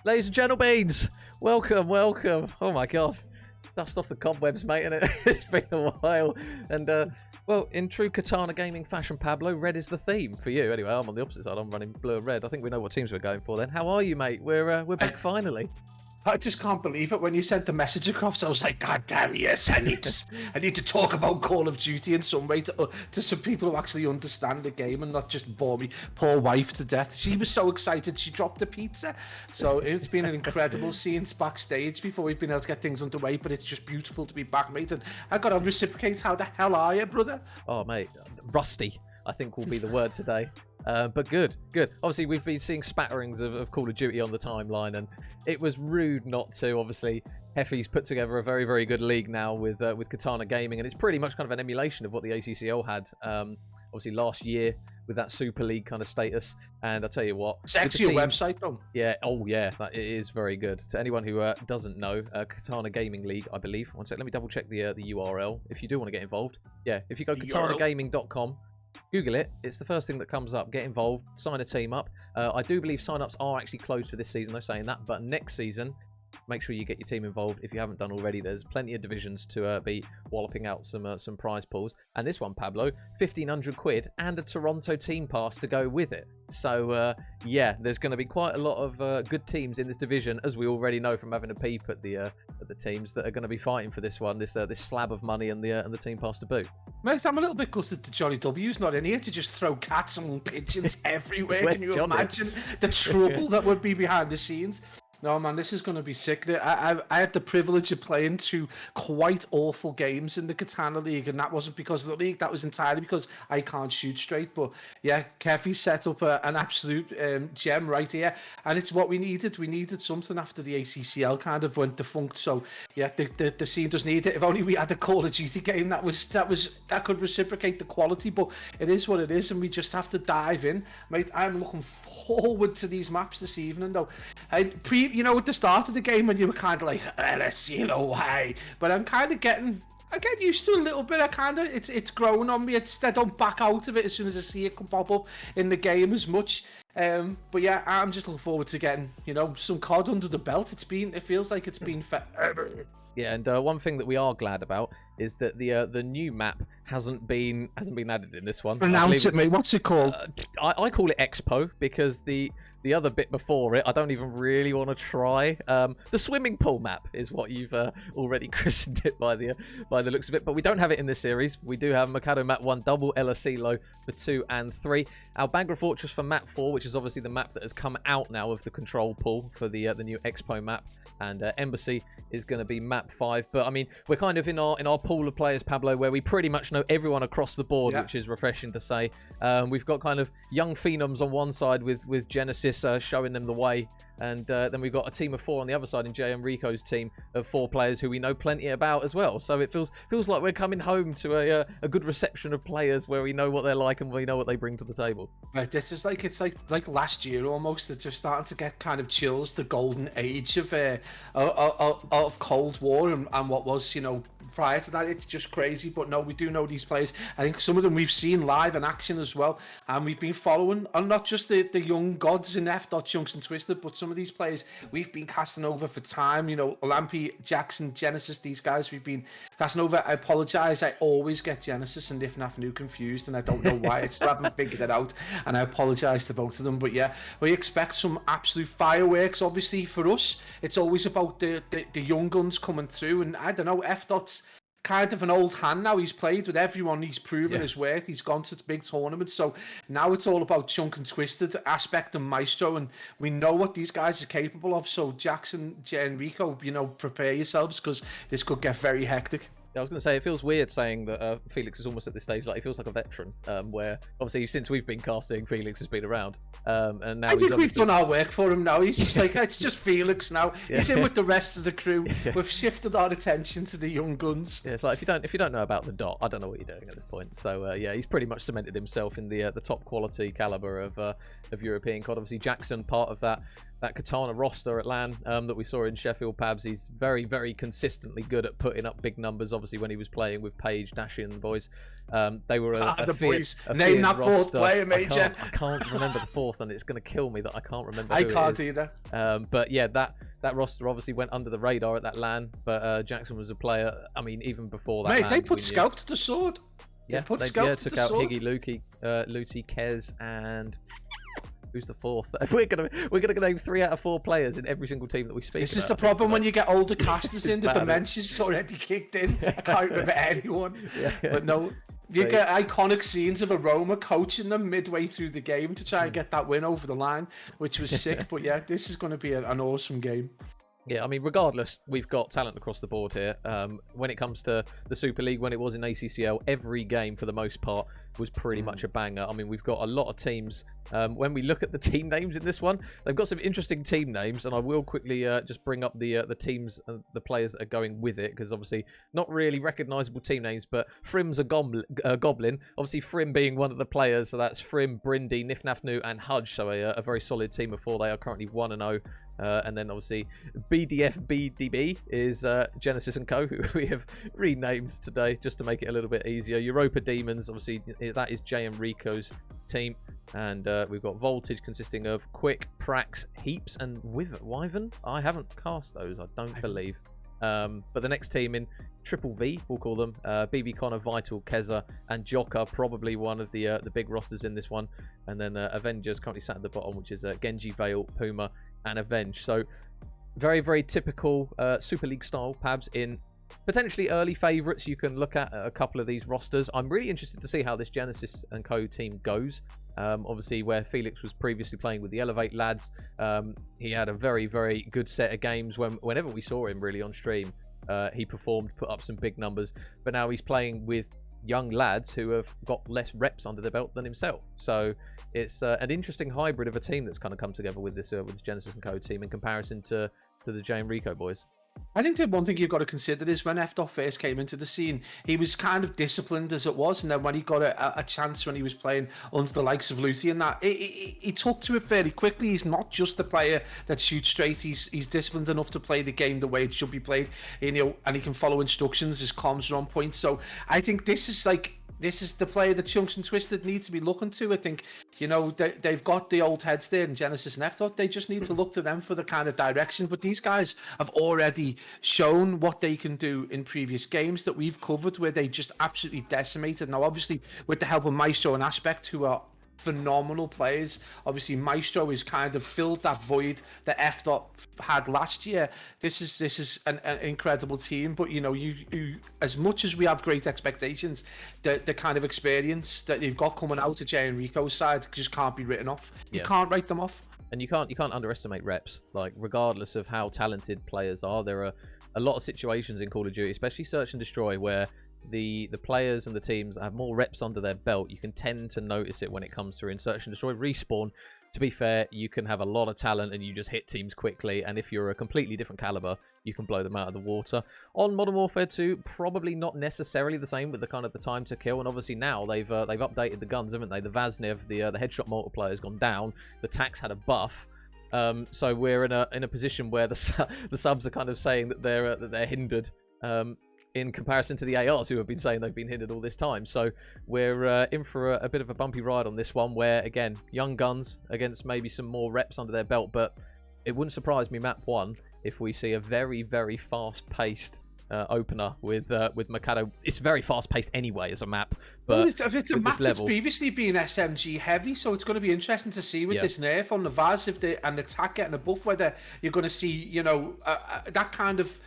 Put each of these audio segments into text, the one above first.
Ladies and gentlemen, welcome. Oh my god. Dust off the cobwebs, mate, and it's been a while. And, well, in true Katana gaming fashion, Pablo, red is the theme for you. Anyway, I'm on the opposite side. I'm running blue and red. I think we know what teams we're going for then. How are you, mate? We're back finally. I just can't believe it when you sent the message across. I was like, God damn, yes, I need to talk about Call of Duty in some way to some people who actually understand the game and not just bore me poor wife to death. She was so excited she dropped the pizza. So it's been an incredible scenes backstage before we've been able to get things underway, but it's just beautiful to be back, mate. And I got to reciprocate. How the hell are you, brother? Oh, mate, rusty, I think will be the word today. But good. Obviously, we've been seeing spatterings of Call of Duty on the timeline, and it was rude not to. Obviously, Heffy's put together a very, very good league now with Katana Gaming, and it's pretty much kind of an emulation of what the ACCL had, obviously, last year with that Super League kind of status. And I'll tell you what. Sexy website, though. Yeah, oh yeah, it is very good. To anyone who doesn't know, Katana Gaming League, I believe. One sec, let me double check the URL if you do want to get involved. Yeah, if you go katanagaming.com, Google it. It's the first thing that comes up. Get involved. Sign a team up. I do believe sign-ups are actually closed for this season, though, saying that. But next season, make sure you get your team involved if you haven't done already. There's plenty of divisions to be walloping out some prize pools. And this one, Pablo, 1,500 quid and a Toronto team pass to go with it. So, yeah, there's going to be quite a lot of good teams in this division, as we already know from having a peep at the teams that are going to be fighting for this one, this slab of money and the team pass to boot. Mate, I'm a little bit gutted that Johnny W's not in here to just throw cats and pigeons everywhere. Can you imagine the trouble that would be behind the scenes? No, man, this is going to be sick. I had the privilege of playing two quite awful games in the Katana League, and that wasn't because of the league. That was entirely because I can't shoot straight. But, yeah, Keffy set up an absolute gem right here, and it's what we needed. We needed something after the ACCL kind of went defunct. So, yeah, the scene does need it. If only we had a Call of Duty game that could reciprocate the quality. But it is what it is, and we just have to dive in. Mate, I'm looking forward to these maps this evening, though. You know, at the start of the game when you were kind of like, let's see, why. But I'm kind of getting used to it a little bit. It's growing on me. I don't back out of it as soon as I see it come pop up in the game as much. But yeah, I'm just looking forward to getting, some COD under the belt. It feels like it's been forever. Yeah, and one thing that we are glad about is that the new map hasn't been added in this one. Pronounce it, mate. What's it called? I call it Expo because the other bit before it, I don't even really want to try. The swimming pool map is what you've already christened it by the looks of it. But we don't have it in this series. We do have Mikado Map 1, double LSELO for 2 and 3. Albagra Fortress for Map 4, which is obviously the map that has come out now of the control pool for the new Expo map. And Embassy is going to be map 5. But, I mean, we're kind of in our pool of players, Pablo, where we pretty much know everyone across the board, which is refreshing to say. We've got kind of young phenoms on one side with Genesis showing them the way. And then we've got a team of 4 on the other side in JnRico's team of 4 players who we know plenty about as well. So it feels like we're coming home to a good reception of players where we know what they're like and we know what they bring to the table. Right, it's like last year almost. It's just starting to get kind of chills. The golden age of Cold War and what was, prior to that. It's just crazy. But no, we do know these players. I think some of them we've seen live in action as well, and we've been following, and not just the young gods in F. Chunks and Twisted, but some of these players we've been casting over for time. Lampy, Jackson, Genesis, these guys we've been casting over. I apologize, I always get Genesis and Nif Naf confused, and I don't know why. I still haven't figured it out, and I apologize to both of them. But yeah, we expect some absolute fireworks. Obviously for us, it's always about the young guns coming through, and I don't know, F. Kind of an old hand now. He's played with everyone. He's proven his worth. He's gone to big tournaments. So now it's all about Chunk and Twisted, Aspect and Maestro, and we know what these guys are capable of. So Jackson, JnRico, prepare yourselves because this could get very hectic. I was going to say, it feels weird saying that Felix is almost at this stage, like he feels like a veteran, where obviously since we've been casting, Felix has been around. And now I think we've done our work for him now. He's just like, it's just Felix now. He's in with the rest of the crew. We've shifted our attention to the young guns. Yeah, it's like, if you don't know about the dot, I don't know what you're doing at this point. So yeah, he's pretty much cemented himself in the top quality caliber of European COD. Obviously Jackson, part of that that Katana roster at LAN that we saw in Sheffield, Pabs. He's very, very consistently good at putting up big numbers. Obviously, when he was playing with Paige, Dashi, and the boys, they were a boys. A Name that roster. fourth player, Major. I can't remember the fourth, and it's going to kill me that I can't remember. I can't either. But yeah, that roster obviously went under the radar at that LAN. But Jackson was a player. I mean, even before that, mate, they put Scout to the sword. Yeah, they took out Higgy, Lucy, Kez, and who's the fourth? We're gonna name 3 out of 4 players in every single team that we speak. This is the problem when you get older casters in. The dementia's already kicked in. I can't remember anyone. Yeah. But no, you get iconic scenes of Aroma coaching them midway through the game to try and get that win over the line, which was sick. But yeah, this is going to be an awesome game. Yeah, I mean, regardless, we've got talent across the board here. When it comes to the Super League, when it was in ACCL, every game, for the most part, was pretty much a banger. I mean, we've got a lot of teams. When we look at the team names in this one, they've got some interesting team names, and I will quickly just bring up the teams and the players that are going with it, because obviously not really recognisable team names, but Frim's a goblin. Obviously, Frim being one of the players, so that's Frim, Brindy, Nifnafnu, and Hudge, so a very solid team of 4. They are currently 1-0. And then obviously BDB is Genesis & Co, who we have renamed today just to make it a little bit easier. Europa Demons, obviously that is JnRico's team. And we've got Voltage consisting of Quick, Prax, Heaps, and Wyvern. I haven't cast those, I don't believe. But the next team in Triple V, we'll call them, BB Connor, Vital, Keza, and Joka, probably one of the big rosters in this one. And then Avengers currently sat at the bottom, which is Genji, Vale, Puma, and Avenge. So very, very typical Super League style, Pabs, in potentially early favourites. You can look at a couple of these rosters. I'm really interested to see how this Genesis & Co team goes. Obviously, where Felix was previously playing with the Elevate lads, he had a very, very good set of games. Whenever we saw him really on stream, he performed, put up some big numbers. But now he's playing with young lads who have got less reps under their belt than himself. So it's an interesting hybrid of a team that's kind of come together with this Genesis & Co team in comparison to the JnRico boys. I think the one thing you've got to consider is when F-Dot first came into the scene, he was kind of disciplined as it was, and then when he got a chance when he was playing under the likes of Lucy and that, he took to it fairly quickly. He's not just the player that shoots straight. He's disciplined enough to play the game the way it should be played, and he can follow instructions. His comms are on point. So I think this is the player that Chunks and Twisted need to be looking to. I think, they've got the old heads there in Genesis and F-Dot. They just need to look to them for the kind of direction. But these guys have already shown what they can do in previous games that we've covered, where they just absolutely decimated. Now, obviously, with the help of Maestro and Aspect, who are phenomenal players. Obviously, Maestro has kind of filled that void that F-Dot had last year. This is an incredible team, but you as much as we have great expectations, the kind of experience that you've got coming out of JnRico's side just can't be written off. You can't write them off. And you can't underestimate reps. Like, regardless of how talented players are, there are a lot of situations in Call of Duty, especially Search and Destroy, where the players and the teams that have more reps under their belt, you can tend to notice it when it comes through. In Search and Destroy, Respawn, to be fair, you can have a lot of talent and you just hit teams quickly, and if you're a completely different caliber, you can blow them out of the water. On Modern Warfare 2, probably not necessarily the same with the kind of the time to kill, and obviously now they've updated the guns, haven't they? The Vaznev, the headshot multiplier has gone down, the Tax had a buff. So we're in a position where the subs are kind of saying that they're hindered in comparison to the ARs, who have been saying they've been hindered all this time. So we're in for a bit of a bumpy ride on this one, where again, young guns against maybe some more reps under their belt. But it wouldn't surprise me, map 1, if we see a very, very fast-paced opener with Mikado. It's very fast-paced anyway as a map, but it's a map that's previously been SMG heavy, so it's going to be interesting to see with this nerf on the Vaz and the TAC getting a buff, whether you're going to see that kind of,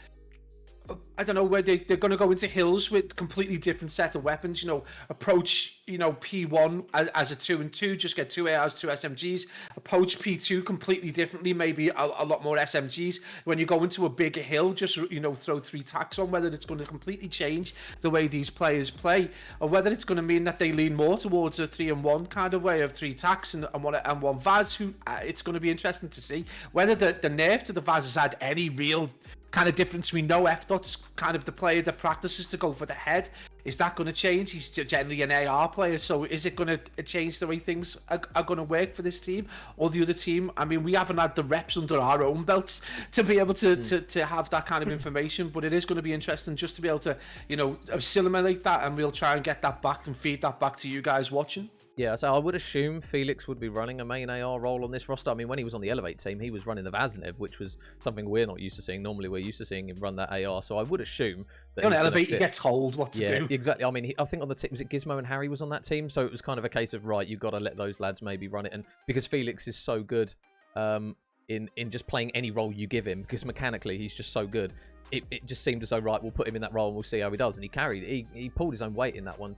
I don't know, where they're going to go into hills with completely different set of weapons. Approach P1 as a 2 and 2, just get 2 ARs, 2 SMGs. Approach P2 completely differently, maybe a lot more SMGs. When you go into a bigger hill, just throw 3 TACs on. Whether it's going to completely change the way these players play, or whether it's going to mean that they lean more towards a 3-in-1 kind of way of 3 TACs and one Vaz. It's going to be interesting to see whether the nerf to the Vaz has had any real kind of difference. We know F-Dot's kind of the player that practices to go for the head. Is that going to change? He's generally an AR player, so is it going to change the way things are going to work for this team or the other team? I mean, we haven't had the reps under our own belts to be able to have that kind of information, but it is going to be interesting just to be able to, you know, assimilate that, and we'll try and get that back and feed that back to you guys watching. Yeah, so I would assume Felix would be running a main AR role on this roster. I mean, when he was on the Elevate team, he was running the Vaznev, which was something we're not used to seeing. Normally, we're used to seeing him run that AR. So I would assume that on Elevate, you get told what to do. Exactly. I mean, I think on the team, was it Gizmo and Harry was on that team? So it was kind of a case of, right, you've got to let those lads maybe run it. And because Felix is so good in just playing any role you give him, because mechanically he's just so good. It just seemed as though, right, we'll put him in that role and we'll see how he does. And he pulled his own weight in that one,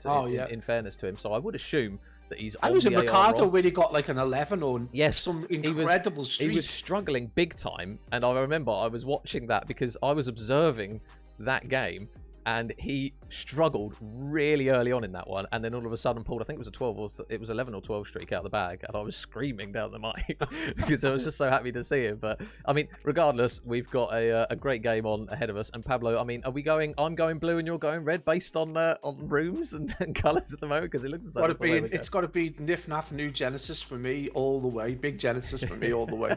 in fairness to him. So I would assume that he's I was in Mercado where he got like an 11 or some incredible streak. He was struggling big time, and I remember I was watching that because I was observing that game, and he struggled really early on in that one, and then all of a sudden pulled, I think it was a 12 or it was 11 or 12 streak out of the bag, and I was screaming down the mic because I was just so happy to see him. But I mean, regardless, we've got a great game on ahead of us. And Pablo, I mean, are we going? I'm going blue and you're going red based on rooms and colours at the moment, because it looks as though it's got to be Nif Naf New Genesis for me all the way. Big Genesis for me all the way.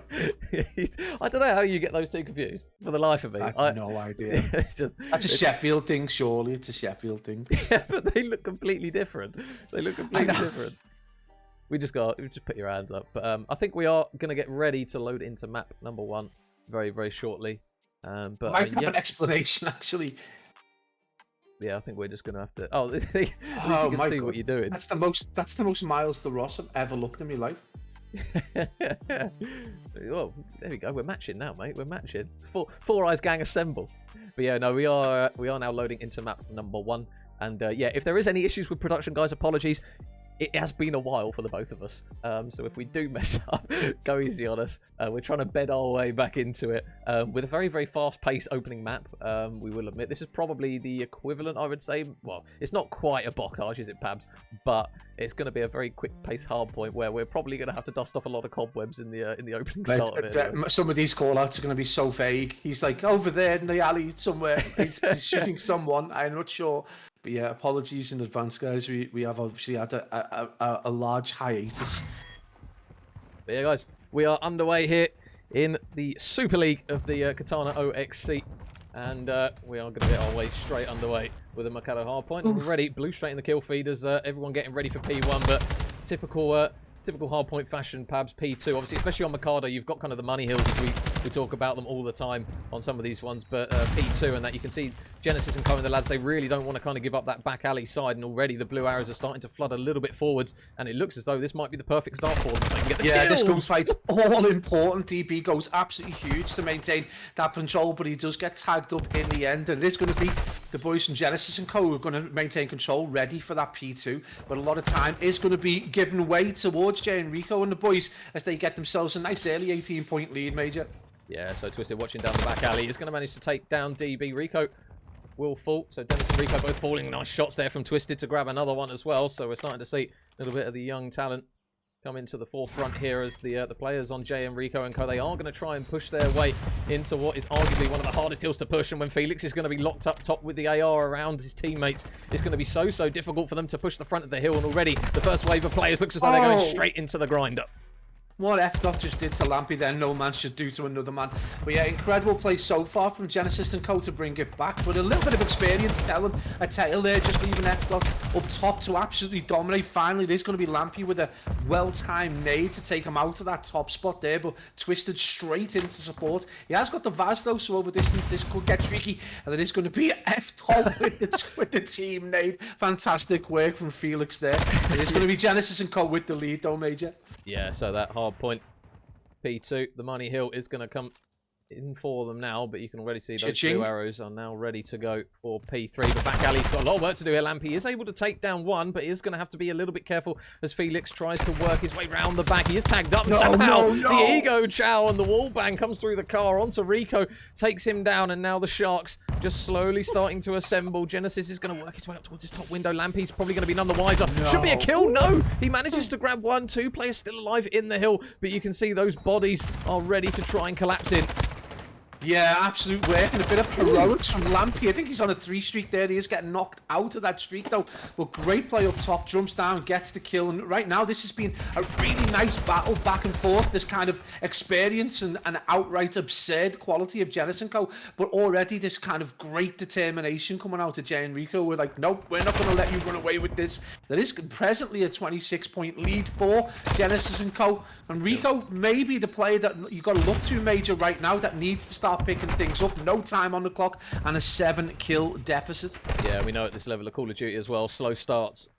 I don't know how you get those two confused for the life of me. I have no idea. That's a Sheffield thing. Surely it's a Sheffield thing. Yeah, but they look completely different. They look completely different. We just put your hands up. But I think we are going to get ready to load into map number 1 very, very shortly. But might have an explanation, actually. Yeah, I think we're just going to have to... Oh, at least you can see what you're doing. That's the most Miles to Ross I've ever looked in my life. Well, there we go. We're matching now, mate. We're matching. Four Eyes Gang assemble. But yeah, no, we are now loading into map number 1. And yeah, if there is any issues with production, guys, apologies. It has been a while for the both of us. So if we do mess up, go easy on us. We're trying to bed our way back into it with a very, very fast-paced opening map. We will admit this is probably the equivalent, I would say. Well, it's not quite a bocage, is it, Pabs? But it's going to be a very quick-paced hardpoint where we're probably going to have to dust off a lot of cobwebs in the opening start of it. Some of these call-outs are going to be so vague. He's like over there in the alley somewhere. He's shooting someone. I'm not sure. But yeah, apologies in advance, guys. We have obviously had a large hiatus. But yeah, guys, we are underway here in the Super League of the Katana OXC. And we are going to get our way straight underway with a Mercado hardpoint. And we're ready. Blue straight in the kill feeders. Everyone getting ready for P1, but typical hardpoint fashion, Pabs, P2. Obviously, especially on Mercado, you've got kind of the money hills as we talk about them all the time on some of these ones. But P2 and that, you can see Genesis and Co and the lads, they really don't want to kind of give up that back alley side. And already the blue arrows are starting to flood a little bit forwards. And it looks as though this might be the perfect start for them. So they can get the kills. This gunfight's all important. DB goes absolutely huge to maintain that control, but he does get tagged up in the end. And it's going to be the boys from Genesis and Co who are going to maintain control, ready for that P2. But a lot of time is going to be given way towards JnRico and the boys as they get themselves a nice early 18-point lead, Major. Yeah, so Twisted watching down the back alley. He's going to manage to take down DB. Rico will fall. So Dennis and Rico both falling. Nice shots there from Twisted to grab another one as well. So we're starting to see a little bit of the young talent come into the forefront here as the players on JnRico and Co. They are going to try and push their way into what is arguably one of the hardest hills to push. And when Felix is going to be locked up top with the AR around his teammates, it's going to be so difficult for them to push the front of the hill. And already the first wave of players looks as though they're going straight into the grinder. What F-Dot just did to Lampy then, no man should do to another man. But yeah, incredible play so far from Genesis and Co to bring it back. But a little bit of experience telling a tale there, just leaving F-Dot up top to absolutely dominate. Finally, there's going to be Lampy with a well-timed nade to take him out of that top spot there. But Twisted straight into support. He has got the Vaz though, so over distance this could get tricky. And it is going to be F-Dot with the team nade. Fantastic work from Felix there. It is going to be Genesis and Co with the lead though, Major. Yeah, so that hard point P2, the money hill is going to come in for them now, but you can already see those blue arrows are now ready to go for P3. The back alley's got a lot of work to do here. Lampy is able to take down one, but he is going to have to be a little bit careful as Felix tries to work his way round the back. He is tagged up, and somehow the ego chow and the wall bang comes through the car onto Rico, takes him down, and now the Sharks just slowly starting to assemble. Genesis is going to work his way up towards his top window. Lampy's probably going to be none the wiser. Should be a kill. No, he manages to grab one. 2 players still alive in the hill, but you can see those bodies are ready to try and collapse in. Yeah, absolute work and a bit of heroics from Lampy. I think he's on a 3 streak there. He is getting knocked out of that streak though. But great play up top, jumps down, gets the kill. And right now this has been a really nice battle back and forth. This kind of experience and outright absurd quality of JnRico. But already this kind of great determination coming out of JnRico. We're like, nope, we're not going to let you run away with this. There is presently a 26-point lead for JnRico. And Rico may be the player that you've got to look to, Major, right now, that needs to start picking things up. No time on the clock and a 7-kill deficit. Yeah, we know at this level of Call of Duty as well, slow starts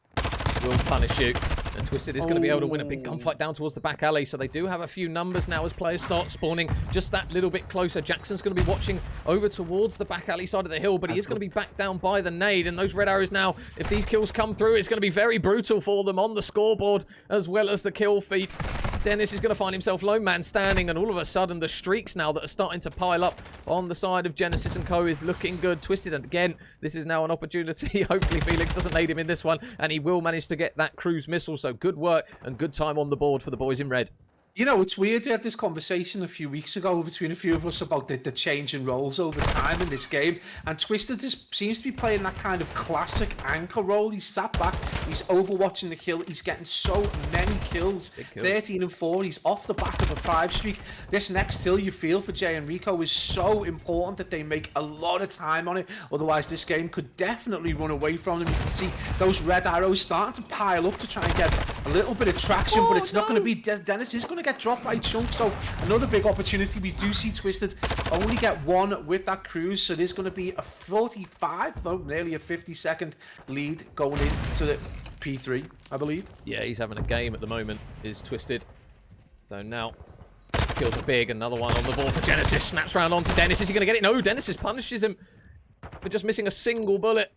will punish you. And Twisted is going to be able to win a big gunfight down towards the back alley. So they do have a few numbers now as players start spawning just that little bit closer. Jackson's going to be watching over towards the back alley side of the hill, but he is going to be backed down by the nade. And those red arrows now, if these kills come through, it's going to be very brutal for them on the scoreboard as well as the kill feed. Dennis is going to find himself lone man standing, and all of a sudden the streaks now that are starting to pile up on the side of Genesis & Co. is looking good. Twisted, and again, this is now an opportunity. Hopefully Felix doesn't nade him in this one, and he will manage to get that cruise missile. So good work and good time on the board for the boys in red. You know, it's weird. We had this conversation a few weeks ago between a few of us about the change in roles over time in this game. And Twisted just seems to be playing that kind of classic anchor role. He's sat back, he's overwatching the kill, he's getting so many kills. 13 and 4, he's off the back of a 5 streak. This next hill you feel for JnRico is so important that they make a lot of time on it. Otherwise, this game could definitely run away from them. You can see those red arrows starting to pile up to try and get a little bit of traction, but it's not going to be Dennis. He's going to get dropped by Chunk, so another big opportunity. We do see Twisted only get one with that cruise, so there's going to be a 45, no, nearly a 50-second lead going into the P3, I believe. Yeah, he's having a game at the moment, is Twisted. So now, kills are big. Another one on the board for Genesis. Snaps round onto Dennis. Is he going to get it? No, Dennis punishes him for just missing a single bullet.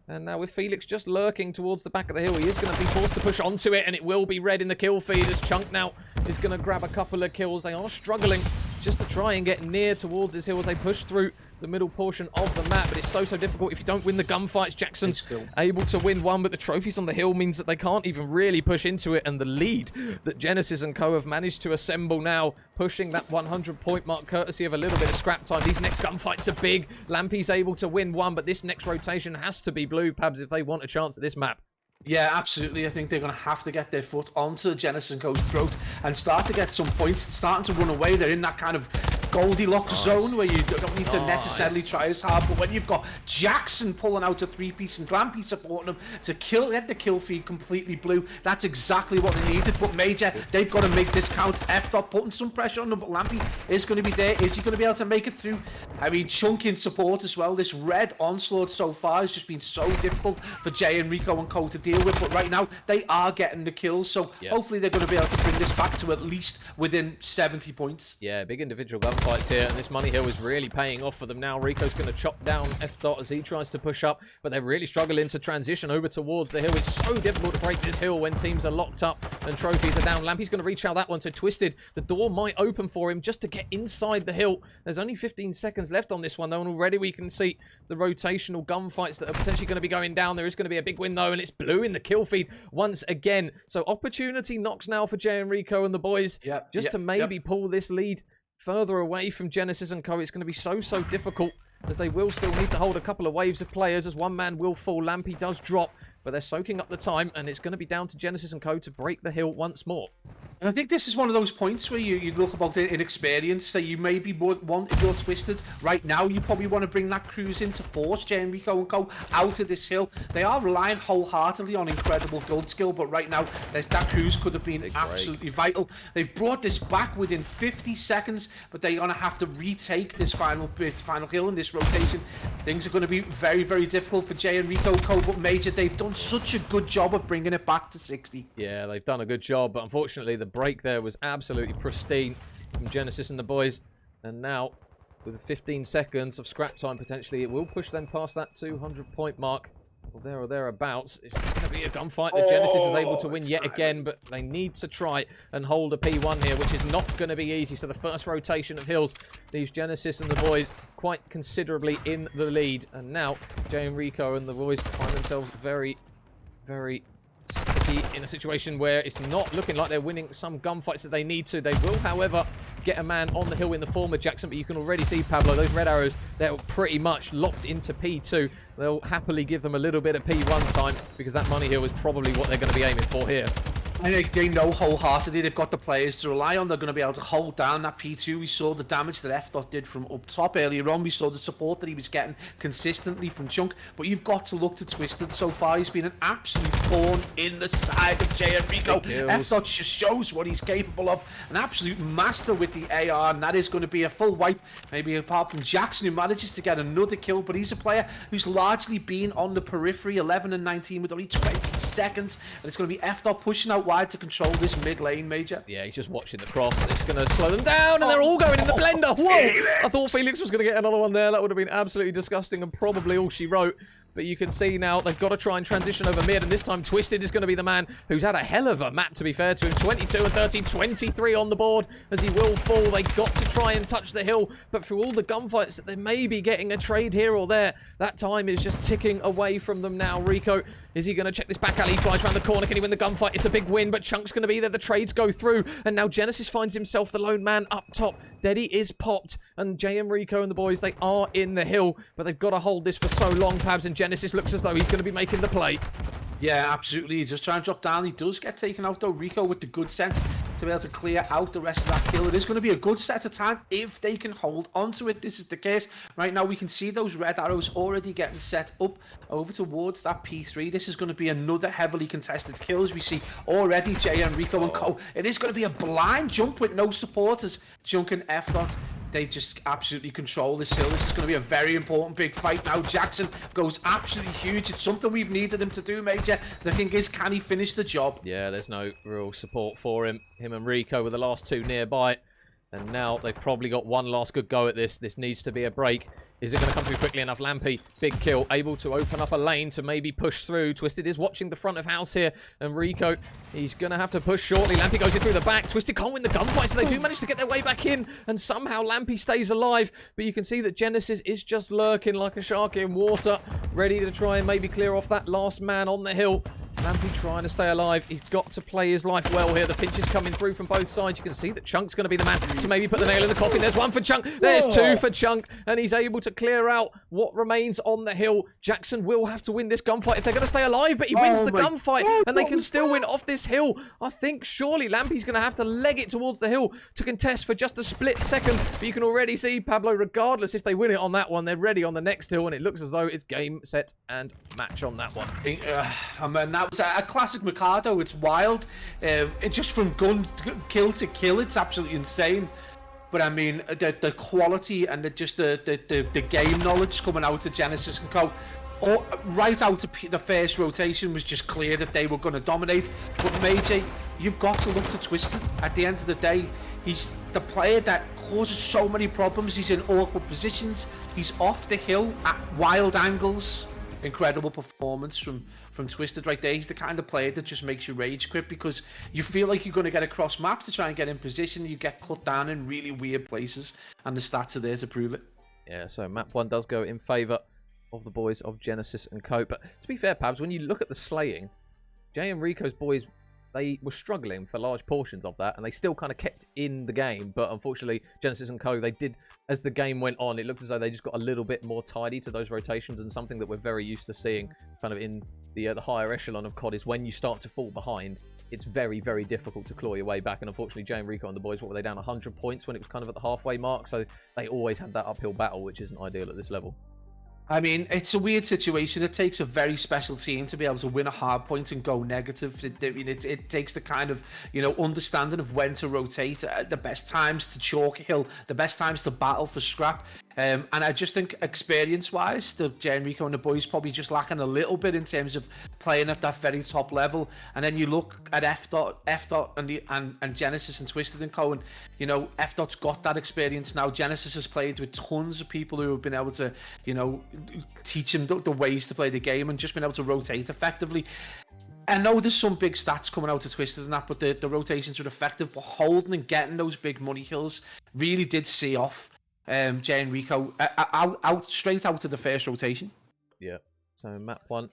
And now with Felix just lurking towards the back of the hill, he is going to be forced to push onto it, and it will be red in the kill feed as Chunk now is going to grab a couple of kills. They are struggling just to try and get near towards this hill as they push through the middle portion of the map, but it's so difficult if you don't win the gunfights. Jackson's able to win one, but the trophies on the hill means that they can't even really push into it, and the lead that Genesis & Co. have managed to assemble now, pushing that 100-point mark courtesy of a little bit of scrap time. These next gunfights are big. Lampy's able to win one, but this next rotation has to be blue, Pabs, if they want a chance at this map. Yeah, absolutely. I think they're going to have to get their foot onto Genesis & Co.'s throat and start to get some points, starting to run away. They're in that kind of Goldilocks zone where you don't need to necessarily try as hard, but when you've got Jackson pulling out a 3-piece and Lampy supporting them to get the kill feed completely blue, that's exactly what they needed. But Major, they've got to make this count. F-Dot putting some pressure on them, but Lampy is going to be there. Is he going to be able to make it through? I mean, Chunk in support as well. This red onslaught so far has just been so difficult for JnRico & Co. to deal with, but right now they are getting the kills, so hopefully they're going to be able to bring this back to at least within 70 points. Yeah, big individual gunfights here, and this money hill is really paying off for them now. Rico's going to chop down F-Dot as he tries to push up, but they're really struggling to transition over towards the hill. It's so difficult to break this hill when teams are locked up and trophies are down. Lampy's going to reach out that one, so Twisted, the door might open for him just to get inside the hill. There's only 15 seconds left on this one, though, and already we can see the rotational gunfights that are potentially going to be going down. There is going to be a big win, though, and it's blue in the kill feed once again. So opportunity knocks now for JnRico and the boys just to maybe pull this lead further away from Genesis & Co. It's going to be so difficult, as they will still need to hold a couple of waves of players as one man will fall. Lampy does drop, but they're soaking up the time, and it's going to be down to Genesis & Co. to break the hill once more. And I think this is one of those points where you look about inexperience, that you maybe want, if you're Twisted right now, you probably want to bring that cruise in to force JnRico & Co. out of this hill. They are relying wholeheartedly on incredible gold skill, but right now that cruise could have been absolutely vital. They've brought this back within 50 seconds, but they're going to have to retake this final hill in this rotation. Things are going to be very difficult for JnRico & Co. But Major, they've done such a good job of bringing it back to 60. Yeah, they've done a good job, but unfortunately the break there was absolutely pristine from Genesis and the boys. And now, with 15 seconds of scrap time potentially, it will push them past that 200-point mark, or there or thereabouts. It's going to be a gunfight that Genesis is able to win yet again, but they need to try and hold a P1 here, which is not going to be easy. So the first rotation of hills leaves Genesis and the boys quite considerably in the lead. And now JnRico and the boys find themselves very sticky in a situation where it's not looking like they're winning some gunfights that they need to. They will, however, get a man on the hill in the form of Jackson, but you can already see, Pablo, those red arrows, they're pretty much locked into P2. They'll happily give them a little bit of P1 time because that money hill is probably what they're going to be aiming for here. I think they know wholeheartedly they've got the players to rely on. They're going to be able to hold down that P2. We saw the damage that F-Dot did from up top earlier on. We saw the support that he was getting consistently from Chunk. But you've got to look to Twisted so far. He's been an absolute thorn in the side of JnRico. F-Dot just shows what he's capable of. An absolute master with the AR, and that is going to be a full wipe. Maybe apart from Jackson, who manages to get another kill. But he's a player who's largely been on the periphery, 11 and 19 with only 20 seconds. And it's going to be F-Dot pushing out wide to control this mid lane, Major. Yeah, he's just watching the cross. It's going to slow them down, and they're all going in the blender. Whoa! I thought Felix was going to get another one there. That would have been absolutely disgusting and probably all she wrote. But you can see now they've got to try and transition over mid, and this time Twisted is going to be the man who's had a hell of a map, to be fair to him. 22 and 30, 23 on the board as he will fall. They got to try and touch the hill, but through all the gunfights that they may be getting a trade here or there, that time is just ticking away from them now. Rico, is he going to check this back alley? He flies around the corner. Can he win the gunfight? It's a big win, but Chunk's going to be there. The trades go through, and now Genesis finds himself the lone man up top. Deddy is popped, and JnRico and the boys, they are in the hill, but they've got to hold this for so long, Pabs, and Genesis looks as though he's going to be making the play. Yeah, absolutely. He's just trying to drop down. He does get taken out, though. Rico with the good sense to be able to clear out the rest of that kill. It is going to be a good set of time if they can hold onto it. This is the case. Right now, we can see those red arrows already getting set up over towards that P3. This is going to be another heavily contested kill, as we see already JnRico and Co. It is going to be a blind jump with no supporters. Junk and F-Dot. They just absolutely control this hill. This is going to be a very important big fight now. Jackson goes absolutely huge. It's something we've needed him to do, Major. The thing is, can he finish the job? Yeah, there's no real support for him. Him and Rico were the last two nearby. And now they've probably got one last good go at this. This needs to be a break. Is it going to come through quickly enough? Lampy, big kill, able to open up a lane to maybe push through. Twisted is watching the front of house here. And Rico, he's going to have to push shortly. Lampy goes in through the back. Twisted can't win the gunfight, so they do manage to get their way back in. And somehow Lampy stays alive. But you can see that Genesis is just lurking like a shark in water, ready to try and maybe clear off that last man on the hill. Lampy trying to stay alive. He's got to play his life well here. The pinch is coming through from both sides. You can see that Chunk's going to be the man to maybe put the nail in the coffin. There's one for Chunk. There's two for Chunk. And he's able to clear out what remains on the hill. Jackson will have to win this gunfight if they're going to stay alive. But he wins the gunfight. And they can still win off this hill. I think surely Lampy's going to have to leg it towards the hill to contest for just a split second. But you can already see, Pablo, regardless if they win it on that one, they're ready on the next hill. And it looks as though it's game, set, and match on that one. I mean, that was a classic Mikado. It's wild. It just from gun kill to kill, it's absolutely insane. But I mean, the quality and the game knowledge coming out of Genesis and Co. Right out of the first rotation was just clear that they were going to dominate. But Major, you've got to look to Twisted. At the end of the day, he's the player that causes so many problems. He's in awkward positions. He's off the hill at wild angles. Incredible performance from Twisted right there. He's the kind of player that just makes you rage quit because you feel like you're going to get across map to try and get in position. You get cut down in really weird places, and the stats are there to prove it. Yeah, so map 1 does go in favour of the boys of Genesis and Co. But to be fair, Pabs, when you look at the slaying, JnRico's boys, they were struggling for large portions of that, and they still kind of kept in the game. But unfortunately, Genesis and Co, they did, as the game went on, it looked as though they just got a little bit more tidy to those rotations, and something that we're very used to seeing kind of in the higher echelon of COD is when you start to fall behind, it's very, very difficult to claw your way back. And unfortunately, JnRico and the boys, what were they, down 100 points when it was kind of at the halfway mark? So they always had that uphill battle, which isn't ideal at this level. I mean, it's a weird situation. It takes a very special team to be able to win a hard point and go negative. It takes the kind of, understanding of when to rotate, the best times to chalk a hill, the best times to battle for scrap. And I just think experience-wise, the JnRico and the boys probably just lacking a little bit in terms of playing at that very top level. And then you look at F-Dot and Genesis and Twisted and Co. And, F-Dot's got that experience now. Genesis has played with tons of people who have been able to, teach him the ways to play the game and just been able to rotate effectively. I know there's some big stats coming out of Twisted and that, but the rotations were effective. But holding and getting those big money kills really did see off JnRico straight out of the first rotation. Yeah, so map 1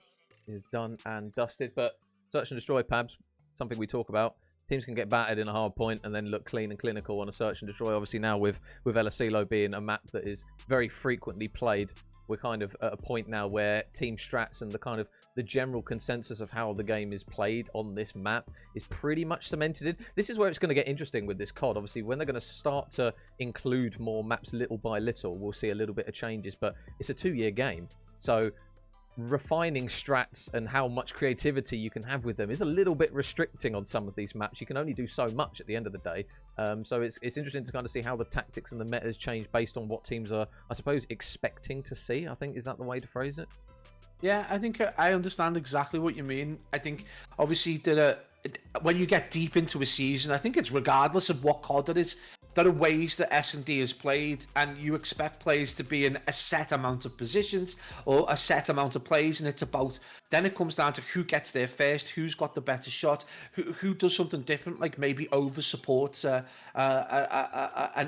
is done and dusted, but Search and Destroy, Pabs, something we talk about. teams can get battered in a hard point and then look clean and clinical on a search and destroy. Obviously now with El Asilo being a map that is very frequently played, we're kind of at a point now where team strats and the general consensus of how the game is played on this map is pretty much cemented in. This is where it's going to get interesting with this COD. Obviously, when they're going to start to include more maps little by little, we'll see a little bit of changes, but it's a 2-year game. So refining strats and how much creativity you can have with them is a little bit restricting on some of these maps. You can only do so much at the end of the day. So it's interesting to kind of see how the tactics and the metas change based on what teams are, I suppose, expecting to see. I think, is that the way to phrase it? Yeah, I think I understand exactly what you mean. I think, obviously, when you get deep into a season, I think it's regardless of what COD it is, there are ways that S&D is played, and you expect players to be in a set amount of positions or a set amount of plays, and it's about, then it comes down to who gets there first, who's got the better shot, who does something different, like maybe over supports an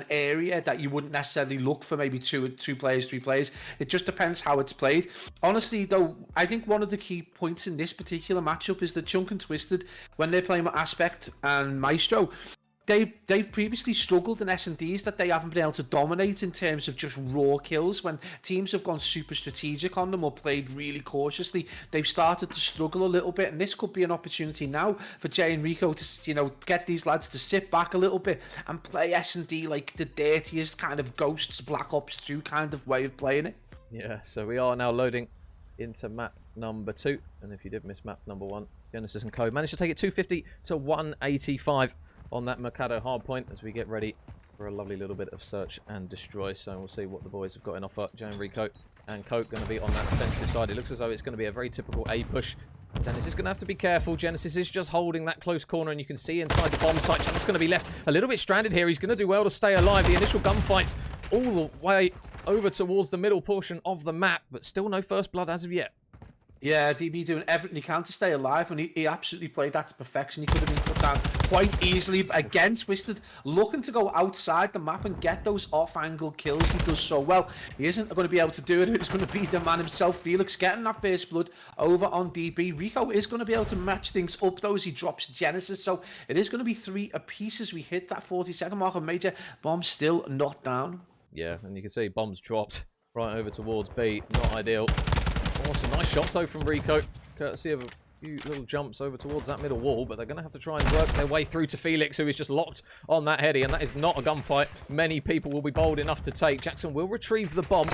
area that you wouldn't necessarily look for, maybe two players, 3 players. It just depends how it's played. Honestly, though, I think one of the key points in this particular matchup is that Chunk and Twisted, when they're playing with Aspect and Maestro, they've previously struggled in S&Ds that they haven't been able to dominate in terms of just raw kills. When teams have gone super strategic on them or played really cautiously, they've started to struggle a little bit, and this could be an opportunity now for JnRico to, get these lads to sit back a little bit and play S&D like the dirtiest kind of Ghosts Black Ops 2 kind of way of playing it. Yeah, so we are now loading into map number 2, and if you did miss map number 1, Genesis and Co managed to take it 250 to 185 on that Mercado hardpoint as we get ready for a lovely little bit of search and destroy. So we'll see what the boys have got in offer. JnRico and Coke going to be on that defensive side. It looks as though it's going to be a very typical A push. Dennis is going to have to be careful. Genesis is just holding that close corner, and you can see inside the bomb site. Chunk's going to be left a little bit stranded here. He's going to do well to stay alive. The initial gunfights all the way over towards the middle portion of the map, but still no first blood as of yet. Yeah, DB doing everything he can to stay alive, and he absolutely played that to perfection. He could have been put down quite easily. Again, Twisted looking to go outside the map and get those off-angle kills. He does so well. He isn't going to be able to do it. It's going to be the man himself, Felix, getting that first blood over on DB. Rico is going to be able to match things up, though, as he drops Genesis. So it is going to be 3 apiece as we hit that 40-second mark of Major. Bomb still not down. Yeah, and you can see bombs dropped right over towards B. Not ideal. Oh, some nice shots though from Rico, courtesy of a few little jumps over towards that middle wall, but they're going to have to try and work their way through to Felix, who is just locked on that heady, and that is not a gunfight many people will be bold enough to take. Jackson will retrieve the bomb,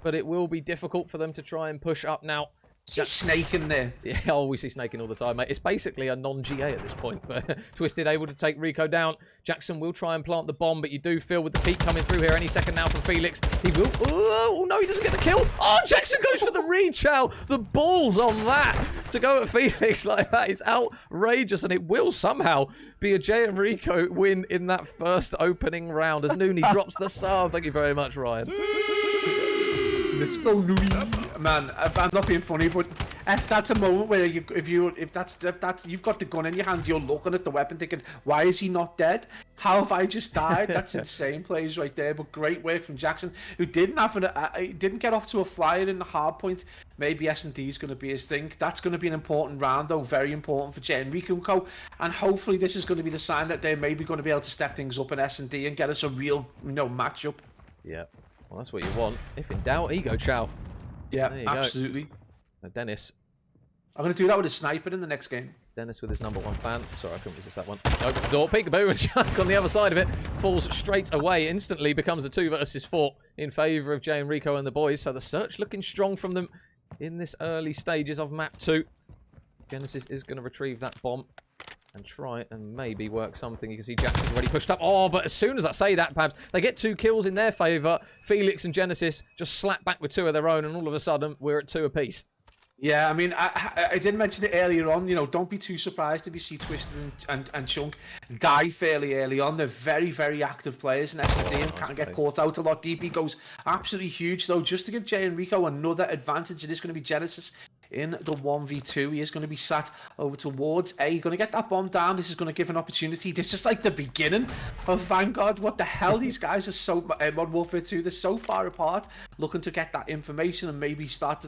but it will be difficult for them to try and push up now. See Snake in there. Yeah, oh, we see Snake in all the time, mate. It's basically a non-GA at this point, but Twisted able to take Rico down. Jackson will try and plant the bomb, but you do feel with the peak coming through here any second now from Felix. He will... Oh, no, he doesn't get the kill. Oh, Jackson goes for the rechow. The balls on that to go at Felix like that is outrageous, and it will somehow be a JnRico win in that first opening round as Nooney drops the sub. Thank you very much, Ryan. Let's go, Nooney. Man, I'm not being funny, but if that's a moment where if that's you've got the gun in your hand, you're looking at the weapon thinking, why is he not dead? How have I just died? That's insane plays right there. But great work from Jackson, who didn't get off to a flyer in the hard point. Maybe S&D is going to be his thing. That's going to be an important round, though, very important for JnRico and Co. And hopefully this is going to be the sign that they're maybe going to be able to step things up in S&D and get us a real, matchup. Yeah. Well, that's what you want. If in doubt, ego chow. Yeah, absolutely. Now, Dennis. I'm going to do that with a sniper in the next game. Dennis with his #1 fan. Sorry, I couldn't resist that one. Opens the door, peekaboo, and Chunk on the other side of it falls straight away. Instantly becomes a 2 versus 4 in favour of JnRico and the boys. So the search looking strong from them in this early stages of map 2. Genesis is going to retrieve that bomb and try and maybe work something. You can see Jackson's already pushed up. Oh, but as soon as I say that, Pabs, they get 2 kills in their favour. Felix and Genesis just slap back with 2 of their own, and all of a sudden, we're at 2 apiece. Yeah, I mean, I did mention it earlier on, don't be too surprised if you see Twisted and Chunk die fairly early on. They're very, very active players in S&D and can't get caught out a lot. DP goes absolutely huge, though, just to give JnRico another advantage. It is going to be Genesis in the 1v2. He is going to be sat over towards A. Going to get that bomb down. This is going to give an opportunity. This is like the beginning of Vanguard. What the hell? These guys are so... Modern Warfare 2, they're so far apart, looking to get that information and maybe start to